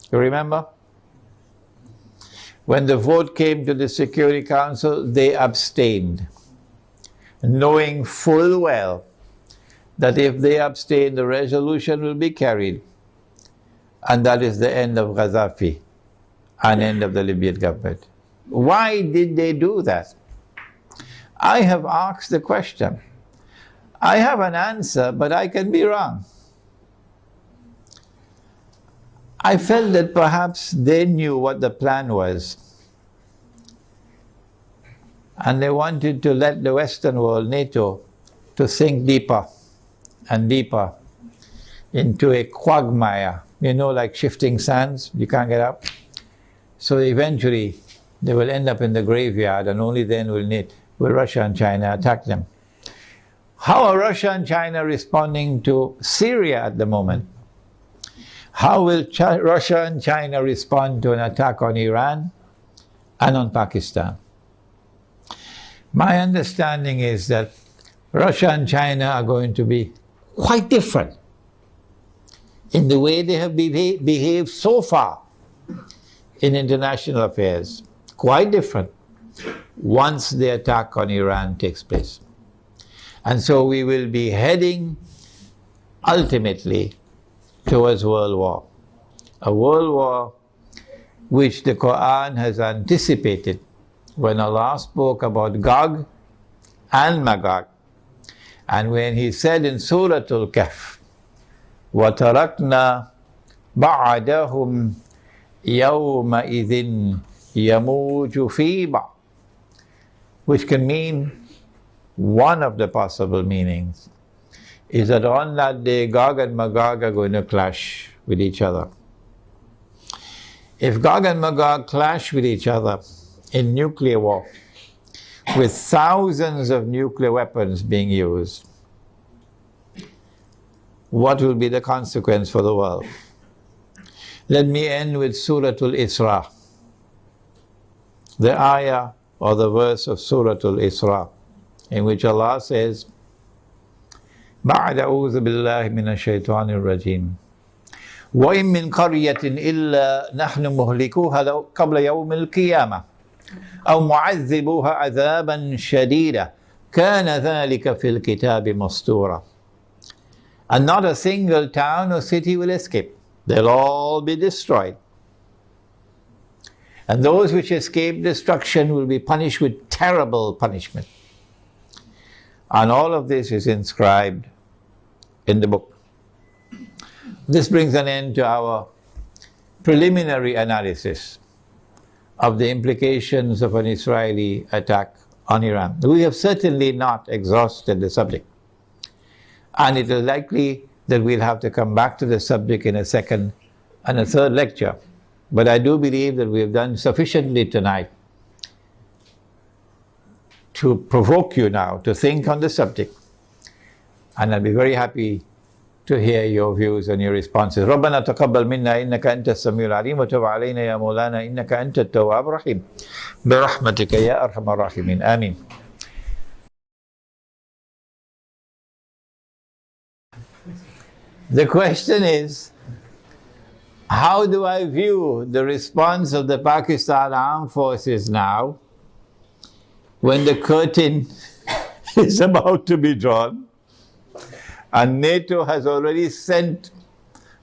You remember? When the vote came to the Security Council, they abstained, knowing full well that if they abstain, the resolution will be carried. And that is the end of Gaddafi and end of the Libyan government. Why did they do that? I have asked the question. I have an answer, but I can be wrong. I felt that perhaps they knew what the plan was. And they wanted to let the Western world, NATO, to sink deeper and deeper into a quagmire. You know, like shifting sands, you can't get up. So eventually, they will end up in the graveyard, and only then will Russia and China attack them. How are Russia and China responding to Syria at the moment? How will Russia and China respond to an attack on Iran and on Pakistan? My understanding is that Russia and China are going to be quite different in the way they have behaved so far in international affairs. Quite different once the attack on Iran takes place. And so we will be heading ultimately towards world war. A world war which the Qur'an has anticipated when Allah spoke about Gog and Magog. And when He said in Surah Al-Kahf, وَتَرَكْنَا بَعْدَهُمْ يَوْمَئِذٍ يَمُوجُ فِي بَعْضٍ, which can mean, one of the possible meanings is that on that day Gog and Magog are going to clash with each other. If Gog and Magog clash with each other in nuclear war, with thousands of nuclear weapons being used, what will be the consequence for the world? Let me end with Surah Al-Isra, the ayah or the verse of Surah Al-Isra, in which Allah says, بَعْدَ أَعُوذُ بِاللَّهِ مِنَ الشَّيْطَانِ الرَّجِيمِ وَإِن مِّن قَرْيَةٍ إِلَّا نَحْنُ مُهْلِكُوهَا قَبْلَ يَوْمِ الْقِيَامَةِ أَوْ مُعَذِّبُوهَا عَذَابًا شَدِيدًا كَانَ ذَلِكَ فِي الْكِتَابِ مَسْطُورًا. And not a single town or city will escape. They'll all be destroyed. And those which escape destruction will be punished with terrible punishment. And all of this is inscribed in the book. This brings an end to our preliminary analysis of the implications of an Israeli attack on Iran. We have certainly not exhausted the subject. And it is likely that we'll have to come back to the subject in a second and a third lecture. But I do believe that we have done sufficiently tonight to provoke you now to think on the subject. And I'll be very happy to hear your views and your responses. رَبَّنَا تَقَبَّلْ مِنَّا إِنَّكَ أَنْتَ السَّمِيعُ الْعَلِيمُ وَتُبْ عَلَيْنَا يَا مَوْلَانَا إِنَّكَ أَنْتَ التَّوَّابُ الرَّحِيمُ بِرَحْمَتِكَ يَا أَرْحَمَ الرَّاحِمِينَ آمين. The question is, how do I view the response of the Pakistan Armed Forces now when the curtain is about to be drawn and NATO has already sent,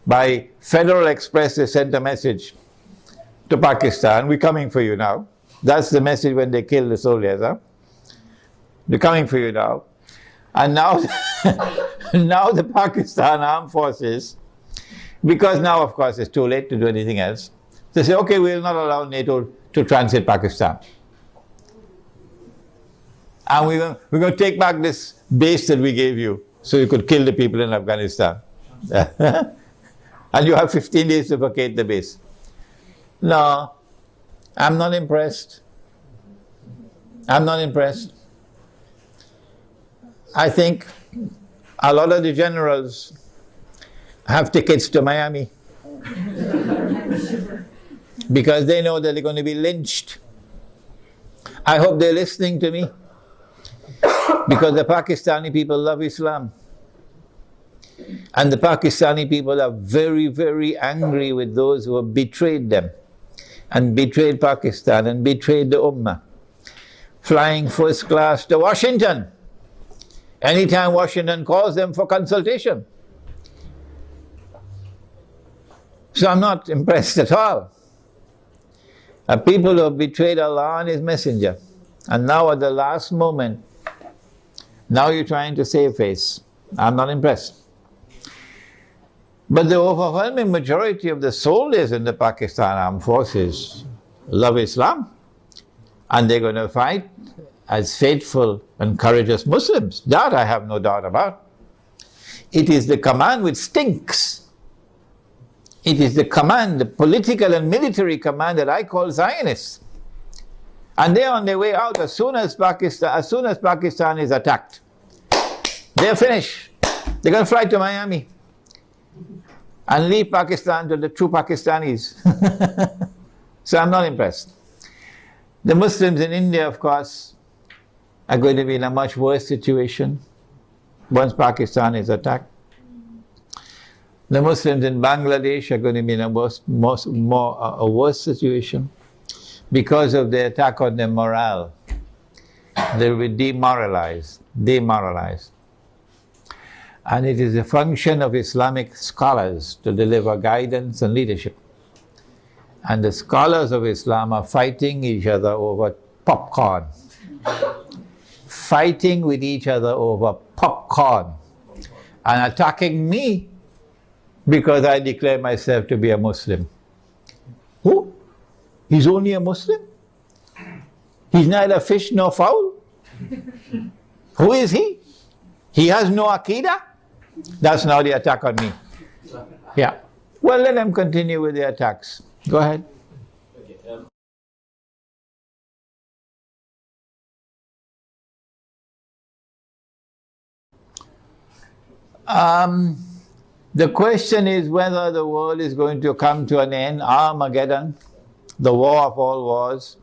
by Federal Express, they sent a message to Pakistan, we're coming for you now. That's the message when they kill the soldiers, huh? They're coming for you now. And now, now the Pakistan Armed Forces, because now of course it's too late to do anything else, they say, okay, we will not allow NATO to transit Pakistan. And we're going to take back this base that we gave you so you could kill the people in Afghanistan. And you have 15 days to vacate the base. No, I'm not impressed. I'm not impressed. I think a lot of the generals have tickets to Miami because they know that they're going to be lynched. I hope they're listening to me because the Pakistani people love Islam. And the Pakistani people are very, very angry with those who have betrayed them and betrayed Pakistan and betrayed the Ummah. Flying first class to Washington anytime Washington calls them for consultation. So I'm not impressed at all. People who have betrayed Allah and His Messenger, and now at the last moment, now you're trying to save face. I'm not impressed. But the overwhelming majority of the soldiers in the Pakistan Armed Forces love Islam, and they're going to fight as faithful and courageous Muslims. That I have no doubt about. It is the command which stinks. It is the command, the political and military command that I call Zionist. And they're on their way out as soon as Pakistan is attacked. They're finished. They're going to fly to Miami and leave Pakistan to the true Pakistanis. So I'm not impressed. The Muslims in India, of course, are going to be in a much worse situation once Pakistan is attacked. The Muslims in Bangladesh are going to be in a worse situation because of the attack on their morale. They will be demoralized. And it is a function of Islamic scholars to deliver guidance and leadership. And the scholars of Islam are fighting each other over popcorn. Fighting with each other over popcorn. And attacking me because I declare myself to be a Muslim. Who? He's only a Muslim? He's neither fish nor fowl? Who is he? He has no Aqidah? That's now the attack on me. Yeah. Well, let them continue with the attacks. Go ahead. The question is whether the world is going to come to an end, Armageddon, the war of all wars,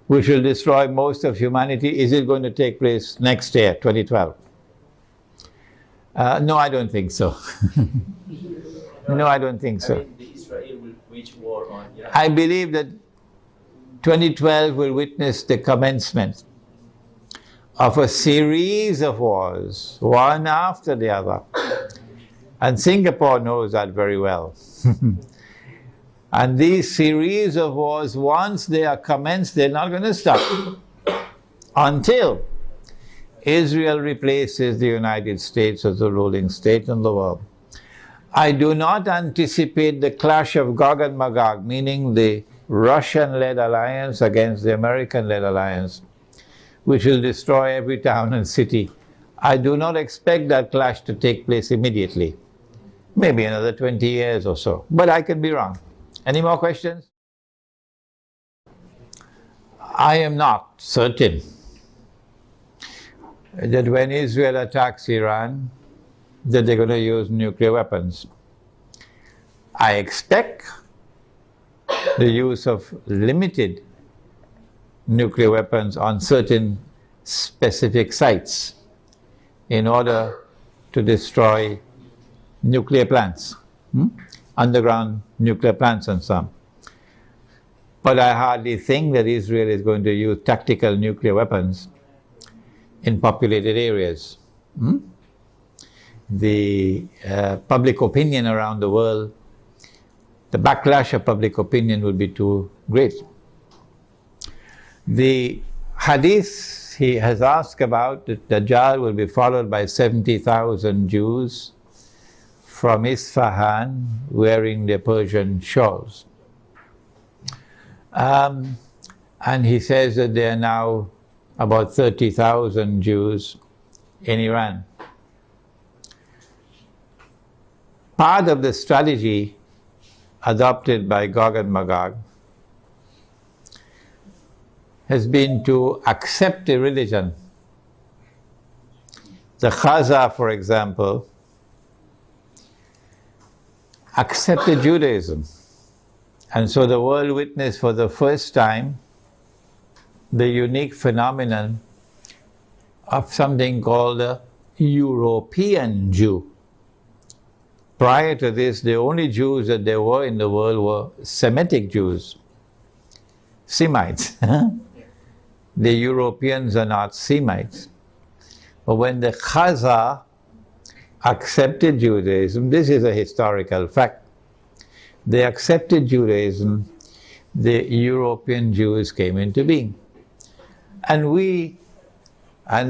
which will destroy most of humanity. Is it going to take place next year, 2012? No, I don't think so. No, I don't think so. I mean, Israel will wage war on Iran. I believe that 2012 will witness the commencement of a series of wars, one after the other. And Singapore knows that very well. And these series of wars, once they are commenced, they're not going to stop until Israel replaces the United States as the ruling state in the world. I do not anticipate the clash of Gog and Magog, meaning the Russian-led alliance against the American-led alliance, which will destroy every town and city. I do not expect that clash to take place immediately. Maybe another 20 years or so, but I can be wrong. Any more questions? I am not certain that when Israel attacks Iran, that they're going to use nuclear weapons. I expect the use of limited nuclear weapons on certain specific sites in order to destroy nuclear plants, underground nuclear plants and so on. But I hardly think that Israel is going to use tactical nuclear weapons in populated areas. The public opinion around the world, the backlash of public opinion would be too great. The Hadith he has asked about, that Dajjal will be followed by 70,000 Jews from Isfahan wearing their Persian shawls. And he says that there are now about 30,000 Jews in Iran. Part of the strategy adopted by Gog and Magog has been to accept a religion. The Khaza, for example, accepted Judaism. And so the world witnessed for the first time the unique phenomenon of something called a European Jew. Prior to this, the only Jews that there were in the world were Semitic Jews, Semites. The Europeans are not Semites. But when the Khazar accepted Judaism, this is a historical fact, they accepted Judaism, the European Jews came into being. And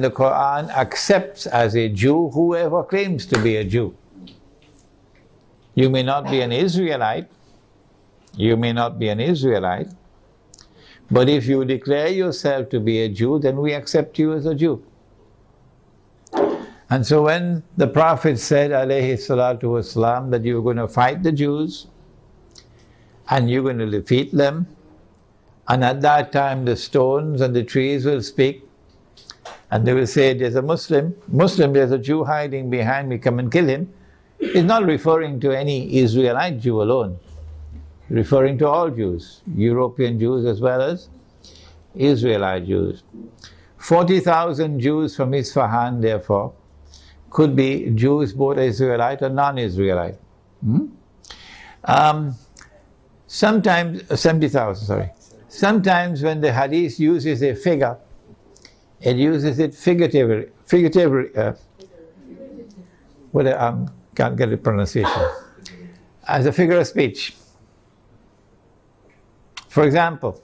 the Qur'an accepts as a Jew whoever claims to be a Jew. You may not be an Israelite, but if you declare yourself to be a Jew, then we accept you as a Jew. And so when the Prophet said, alayhi salatu wasalam, that you're going to fight the Jews, and you're going to defeat them, and at that time the stones and the trees will speak, and they will say, there's a Muslim, there's a Jew hiding behind me, come and kill him. It's not referring to any Israelite Jew alone, referring to all Jews, European Jews as well as Israelite Jews. 40,000 Jews from Isfahan, therefore, could be Jews both Israelite and non-Israelite. Sometimes, 70,000, sorry. Sometimes when the Hadith uses a figure, it uses it figuratively, can't get the pronunciation, as a figure of speech. For example,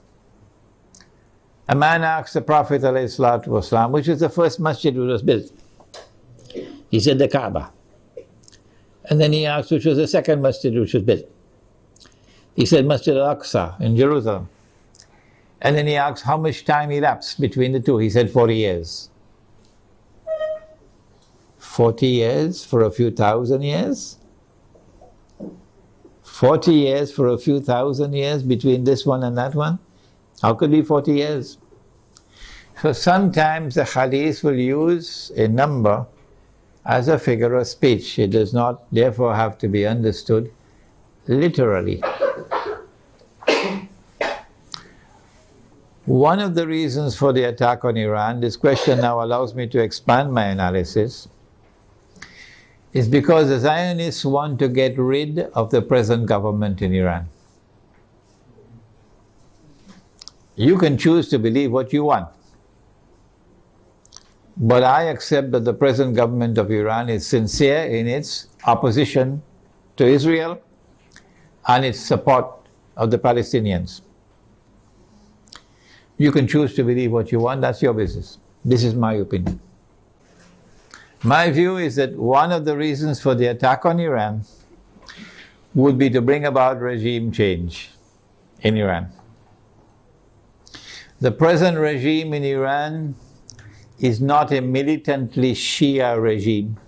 a man asked the Prophet ﷺ, which is the first masjid that was built. He said the Kaaba. And then he asked which was the second masjid which was built. He said Masjid al-Aqsa in Jerusalem. And then he asked how much time elapsed between the two. He said 40 years. 40 years for a few thousand years? 40 years for a few thousand years between this one and that one? How could it be 40 years? So sometimes the Hadith will use a number as a figure of speech. It does not therefore have to be understood literally. One of the reasons for the attack on Iran, this question now allows me to expand my analysis, is because the Zionists want to get rid of the present government in Iran. You can choose to believe what you want, but I accept that the present government of Iran is sincere in its opposition to Israel and its support of the Palestinians. You can choose to believe what you want, that's your business. This is my opinion. My view is that one of the reasons for the attack on Iran would be to bring about regime change in Iran. The present regime in Iran is not a militantly Shia regime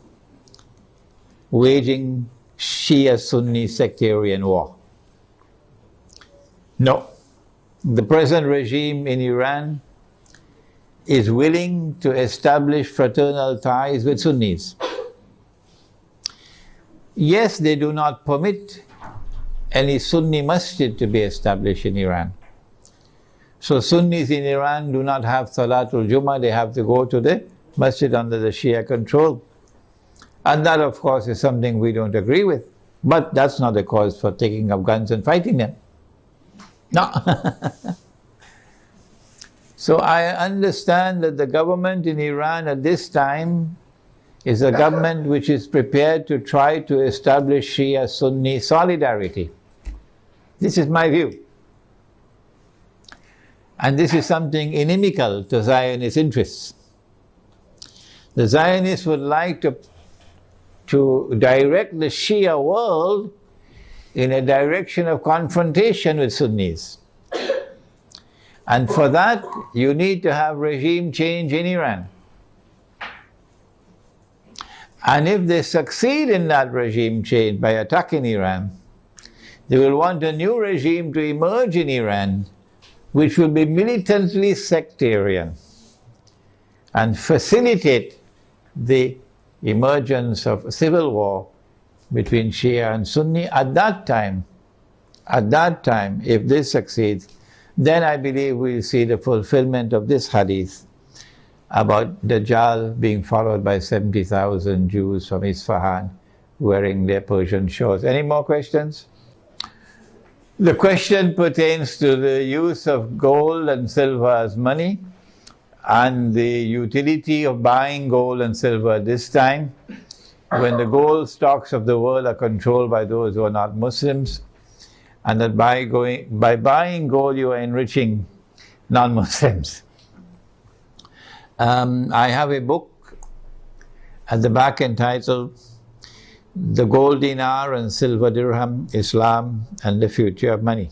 waging Shia-Sunni sectarian war. No. The present regime in Iran is willing to establish fraternal ties with Sunnis. Yes, they do not permit any Sunni masjid to be established in Iran. So Sunnis in Iran do not have Salatul Jummah, they have to go to the masjid under the Shia control. And that, of course, is something we don't agree with. But that's not a cause for taking up guns and fighting them. No. So I understand that the government in Iran at this time is a government which is prepared to try to establish Shia-Sunni solidarity. This is my view. And this is something inimical to Zionist interests. The Zionists would like to direct the Shia world in a direction of confrontation with Sunnis. And for that, you need to have regime change in Iran. And if they succeed in that regime change by attacking Iran, they will want a new regime to emerge in Iran, which will be militantly sectarian and facilitate the emergence of a civil war between Shia and Sunni. At that time, if this succeeds, then I believe we'll see the fulfillment of this hadith about Dajjal being followed by 70,000 Jews from Isfahan wearing their Persian shawls. Any more questions? The question pertains to the use of gold and silver as money and the utility of buying gold and silver at this time when the gold stocks of the world are controlled by those who are not Muslims, and that by buying gold you are enriching non-Muslims. I have a book at the back entitled The Gold Dinar and Silver Dirham, Islam and the Future of Money.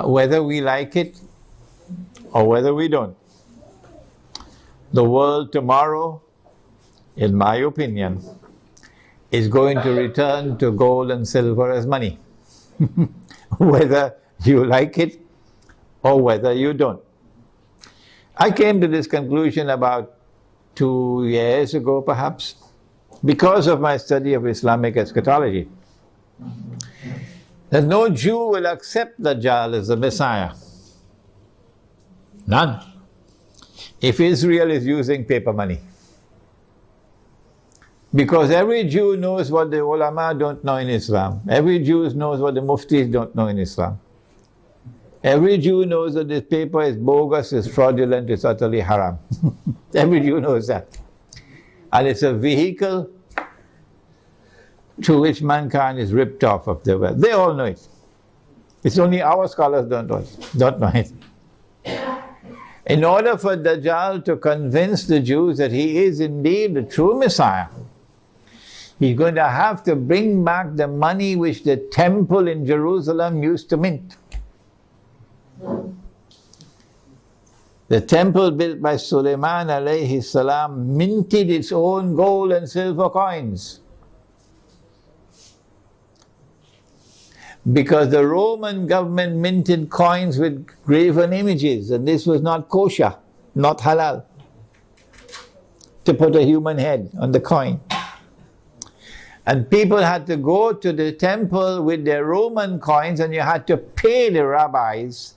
Whether we like it or whether we don't, the world tomorrow, in my opinion, is going to return to gold and silver as money. Whether you like it or whether you don't. I came to this conclusion about 2 years ago perhaps, because of my study of Islamic eschatology, that no Jew will accept Dajjal as the Messiah. None. If Israel is using paper money. Because every Jew knows what the ulama don't know in Islam. Every Jew knows what the muftis don't know in Islam. Every Jew knows that this paper is bogus, is fraudulent, is utterly haram. Every Jew knows that. And it's a vehicle through which mankind is ripped off of their wealth. They all know it. It's only our scholars don't know it. In order for Dajjal to convince the Jews that he is indeed the true Messiah, he's going to have to bring back the money which the temple in Jerusalem used to mint. The temple built by Sulaiman alayhi salam minted its own gold and silver coins. Because the Roman government minted coins with graven images, and this was not kosher, not halal, to put a human head on the coin. And people had to go to the temple with their Roman coins, and you had to pay the rabbis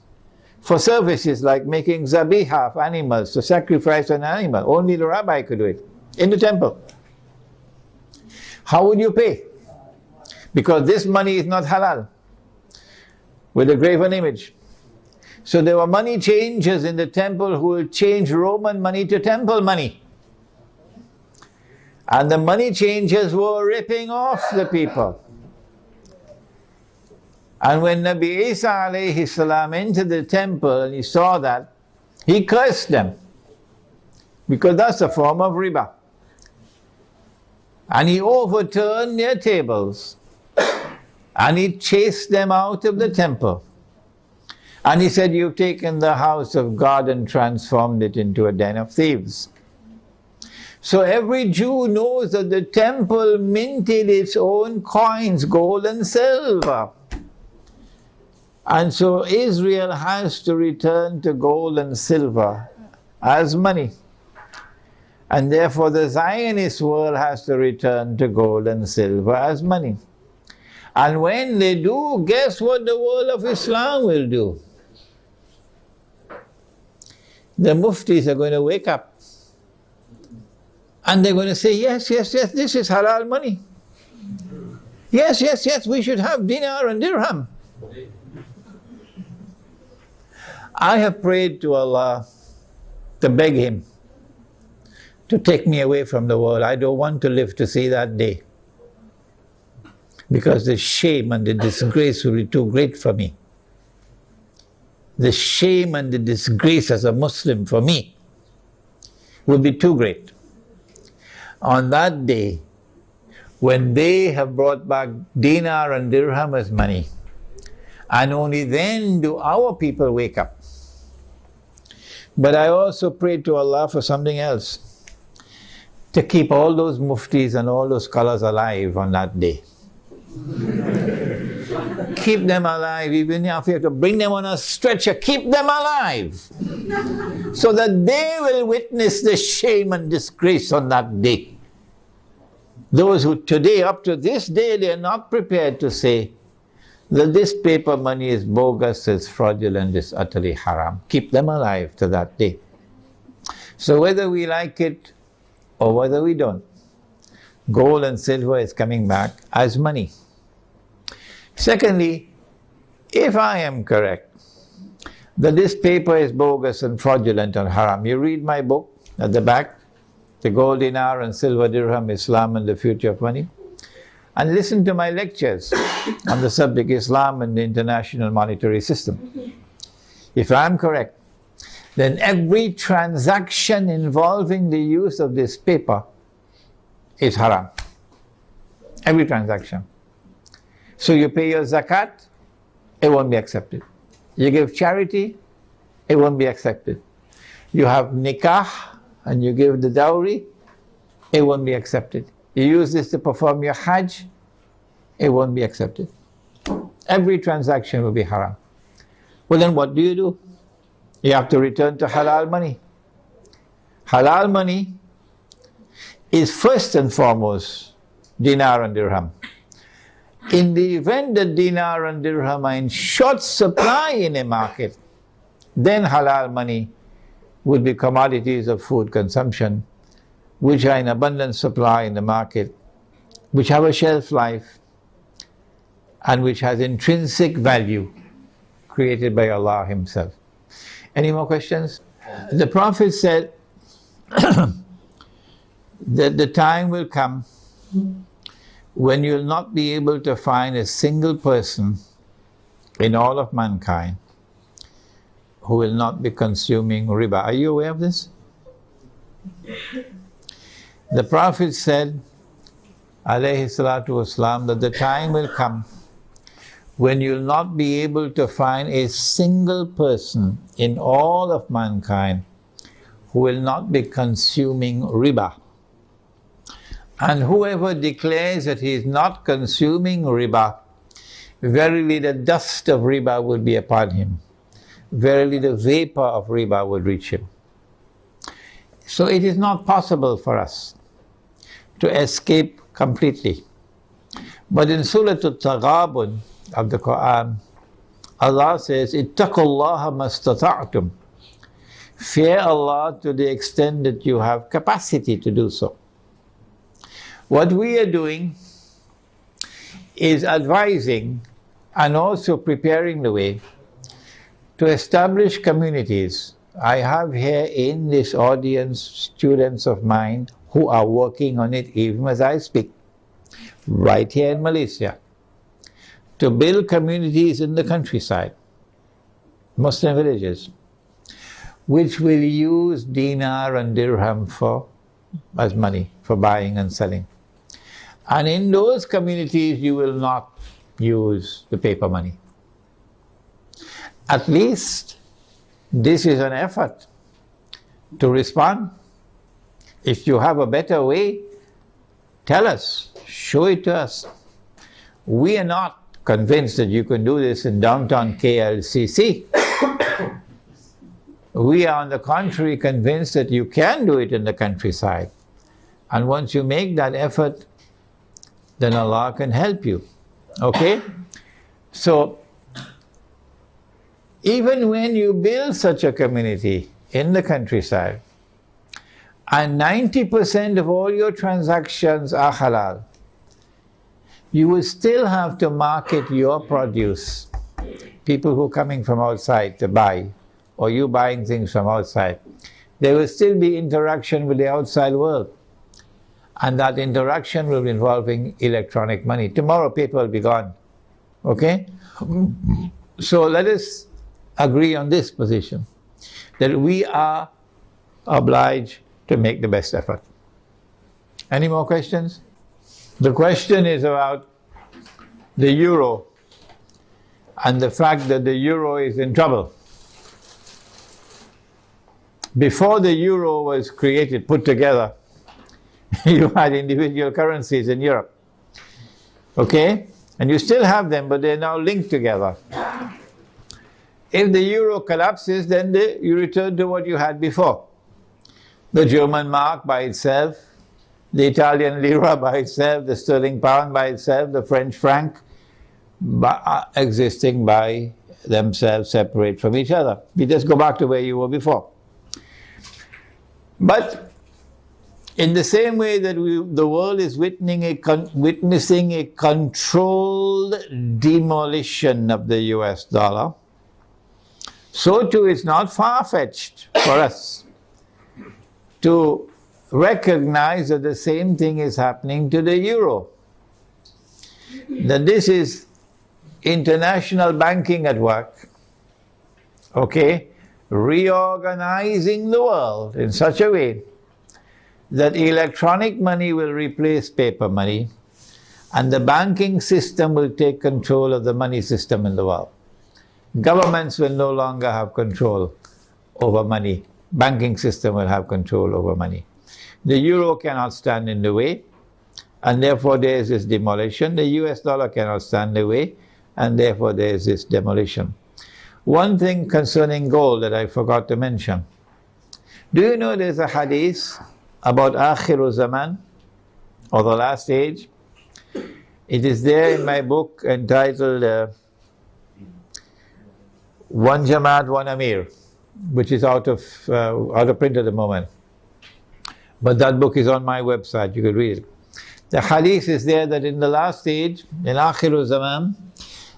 for services like making zabihah of animals, to sacrifice an animal. Only the rabbi could do it, in the temple. How would you pay? Because this money is not halal, with a graven image. So there were money changers in the temple who would change Roman money to temple money. And the money changers were ripping off the people. And when Nabi Isa alayhi salam entered the temple and he saw that, he cursed them. Because that's a form of riba. And he overturned their tables. And he chased them out of the temple. And he said, "You've taken the house of God and transformed it into a den of thieves." So every Jew knows that the temple minted its own coins, gold and silver. And so Israel has to return to gold and silver as money. And therefore the Zionist world has to return to gold and silver as money. And when they do, guess what the world of Islam will do? The muftis are going to wake up. And they're going to say, yes, yes, yes, this is halal money. Yes, yes, yes, we should have dinar and dirham. I have prayed to Allah to beg Him to take me away from the world. I don't want to live to see that day. Because the shame and the disgrace will be too great for me. The shame and the disgrace as a Muslim for me will be too great. On that day, when they have brought back dinar and dirham as money, and only then do our people wake up. But I also pray to Allah for something else, to keep all those muftis and all those scholars alive on that day. Keep them alive, even if you have to bring them on a stretcher, keep them alive, so that they will witness the shame and disgrace on that day. Those who today, up to this day, they are not prepared to say that this paper money is bogus, is fraudulent, is utterly haram. Keep them alive to that day. So whether we like it or whether we don't, Gold and silver is coming back as money. Secondly, if I am correct that this paper is bogus and fraudulent and haram, you read my book at the back, The Gold Dinar and Silver Dirham, Islam and the Future of Money, and listen to my lectures on the subject Islam and the International Monetary System. If I am correct, then every transaction involving the use of this paper is haram. Every transaction. So you pay your zakat, it won't be accepted. You give charity, it won't be accepted. You have nikah and you give the dowry, it won't be accepted. You use this to perform your hajj, it won't be accepted. Every transaction will be haram. Well, then what do? You have to return to halal money. Halal money is first and foremost dinar and dirham. In the event that dinar and dirham are in short supply in a market, then halal money would be commodities of food consumption, which are in abundant supply in the market, which have a shelf life, and which has intrinsic value created by Allah Himself. Any more questions? The Prophet said that the time will come when you'll not be able to find a single person in all of mankind who will not be consuming riba. Are you aware of this? The Prophet said, alayhi salatu wasalam, that the time will come when you'll not be able to find a single person in all of mankind who will not be consuming riba. And whoever declares that he is not consuming riba, verily the dust of riba will be upon him. Verily the vapor of riba will reach him. So it is not possible for us to escape completely. But in Surah Al-Taghabun of the Qur'an, Allah says, ittaqullaha mastata'tum. Fear Allah to the extent that you have capacity to do so. What we are doing is advising and also preparing the way to establish communities. I have here in this audience students of mine who are working on it even as I speak, right here in Malaysia, to build communities in the countryside, Muslim villages, which will use dinar and dirham as money for buying and selling. And in those communities you will not use the paper money. At least this is an effort to respond. If you have a better way, tell us, show it to us. We are not convinced that you can do this in downtown KLCC. We are on the contrary convinced that you can do it in the countryside. And once you make that effort, then Allah can help you. Okay? So, even when you build such a community in the countryside, and 90% of all your transactions are halal, you will still have to market your produce. People who are coming from outside to buy, or you buying things from outside, there will still be interaction with the outside world. And that interaction will be involving electronic money. Tomorrow paper will be gone. Okay? So let us agree on this position, that we are obliged to make the best effort. Any more questions? The question is about the euro and the fact that the euro is in trouble. Before the euro was created, put together, you had individual currencies in Europe. Okay? And you still have them, but they're now linked together. If the euro collapses, then you return to what you had before. The German mark by itself, the Italian lira by itself, the sterling pound by itself, the French franc existing by themselves, separate from each other. You just go back to where you were before. But In the same way that the world is witnessing a controlled demolition of the US dollar, so too it's not far-fetched for us to recognize that the same thing is happening to the euro. That this is international banking at work, okay, reorganizing the world in such a way that electronic money will replace paper money and the banking system will take control of the money system in the world. Governments will no longer have control over money. Banking system will have control over money. The euro cannot stand in the way, and therefore there is this demolition. The US dollar cannot stand in the way, and therefore there is this demolition. One thing concerning gold that I forgot to mention. Do you know there's a hadith about Akhiru Zaman, or the last age? It is there in my book entitled One Jamaat, One Amir, which is out of print at the moment. But that book is on my website, you could read it. The hadith is there that in the last age, in Akhiru Zaman,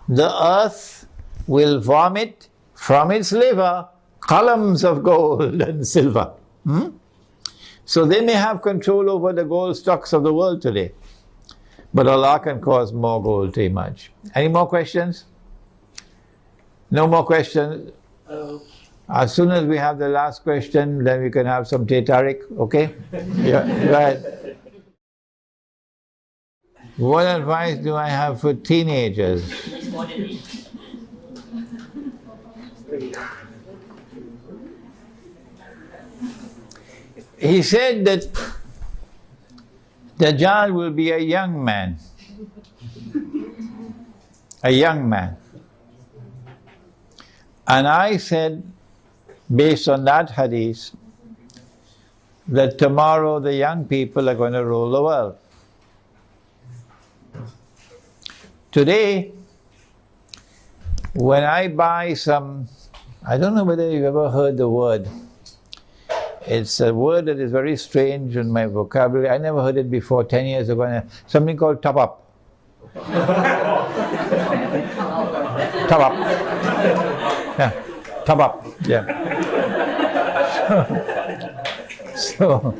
the earth will vomit from its liver columns of gold and silver. So they may have control over the gold stocks of the world today, but Allah can cause more gold to emerge. Any more questions? No more questions? As soon as we have the last question, then we can have some Teh Tarik, okay? Yeah, go ahead. What advice do I have for teenagers? He said that Dajjal will be a young man. A young man. And I said, based on that hadith, that tomorrow the young people are going to rule the world. Today, when I buy some, I don't know whether you've ever heard the word. It's a word that is very strange in my vocabulary. I never heard it before 10 years ago. Something called top up. Top up. Yeah, top up. Yeah. So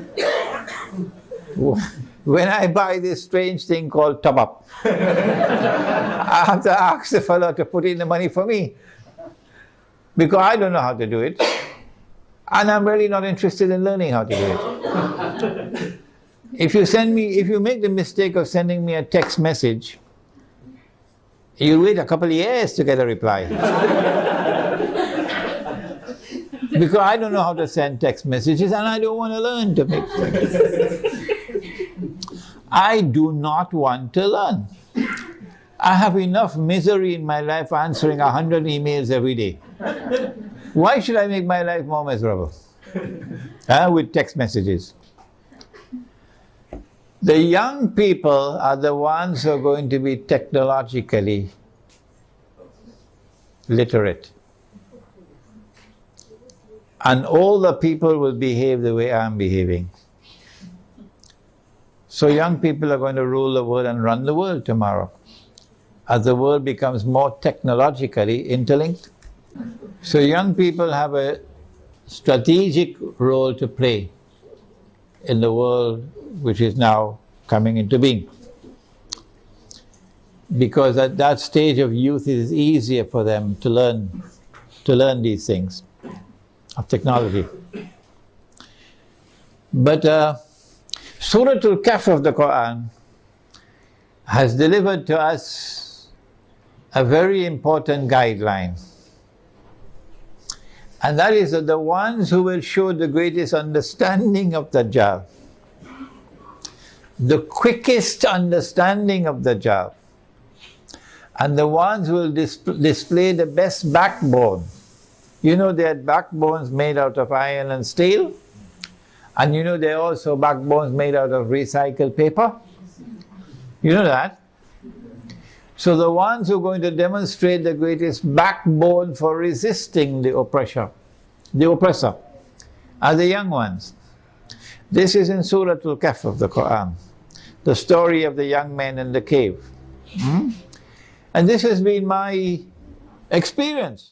when I buy this strange thing called top up, I have to ask the fellow to put in the money for me, because I don't know how to do it. And I'm really not interested in learning how to do it. If you make the mistake of sending me a text message, you'll wait a couple of years to get a reply. Because I don't know how to send text messages and I don't want to learn to make text. I do not want to learn. I have enough misery in my life answering 100 emails every day. Why should I make my life more miserable? With text messages. The young people are the ones who are going to be technologically literate. And all the people will behave the way I'm behaving. So young people are going to rule the world and run the world tomorrow, as the world becomes more technologically interlinked. So young people have a strategic role to play in the world which is now coming into being. Because at that stage of youth it is easier for them to learn these things of technology. But Surah Al-Kahf of the Qur'an has delivered to us a very important guideline. And that is that the ones who will show the greatest understanding of Dajjal, the quickest understanding of Dajjal, and the ones who will display the best backbone. You know they had backbones made out of iron and steel, and you know there are also backbones made out of recycled paper. You know that? So the ones who are going to demonstrate the greatest backbone for resisting the oppressor are the young ones. This is in Surah Al-Kahf of the Qur'an, the story of the young men in the cave. And this has been my experience.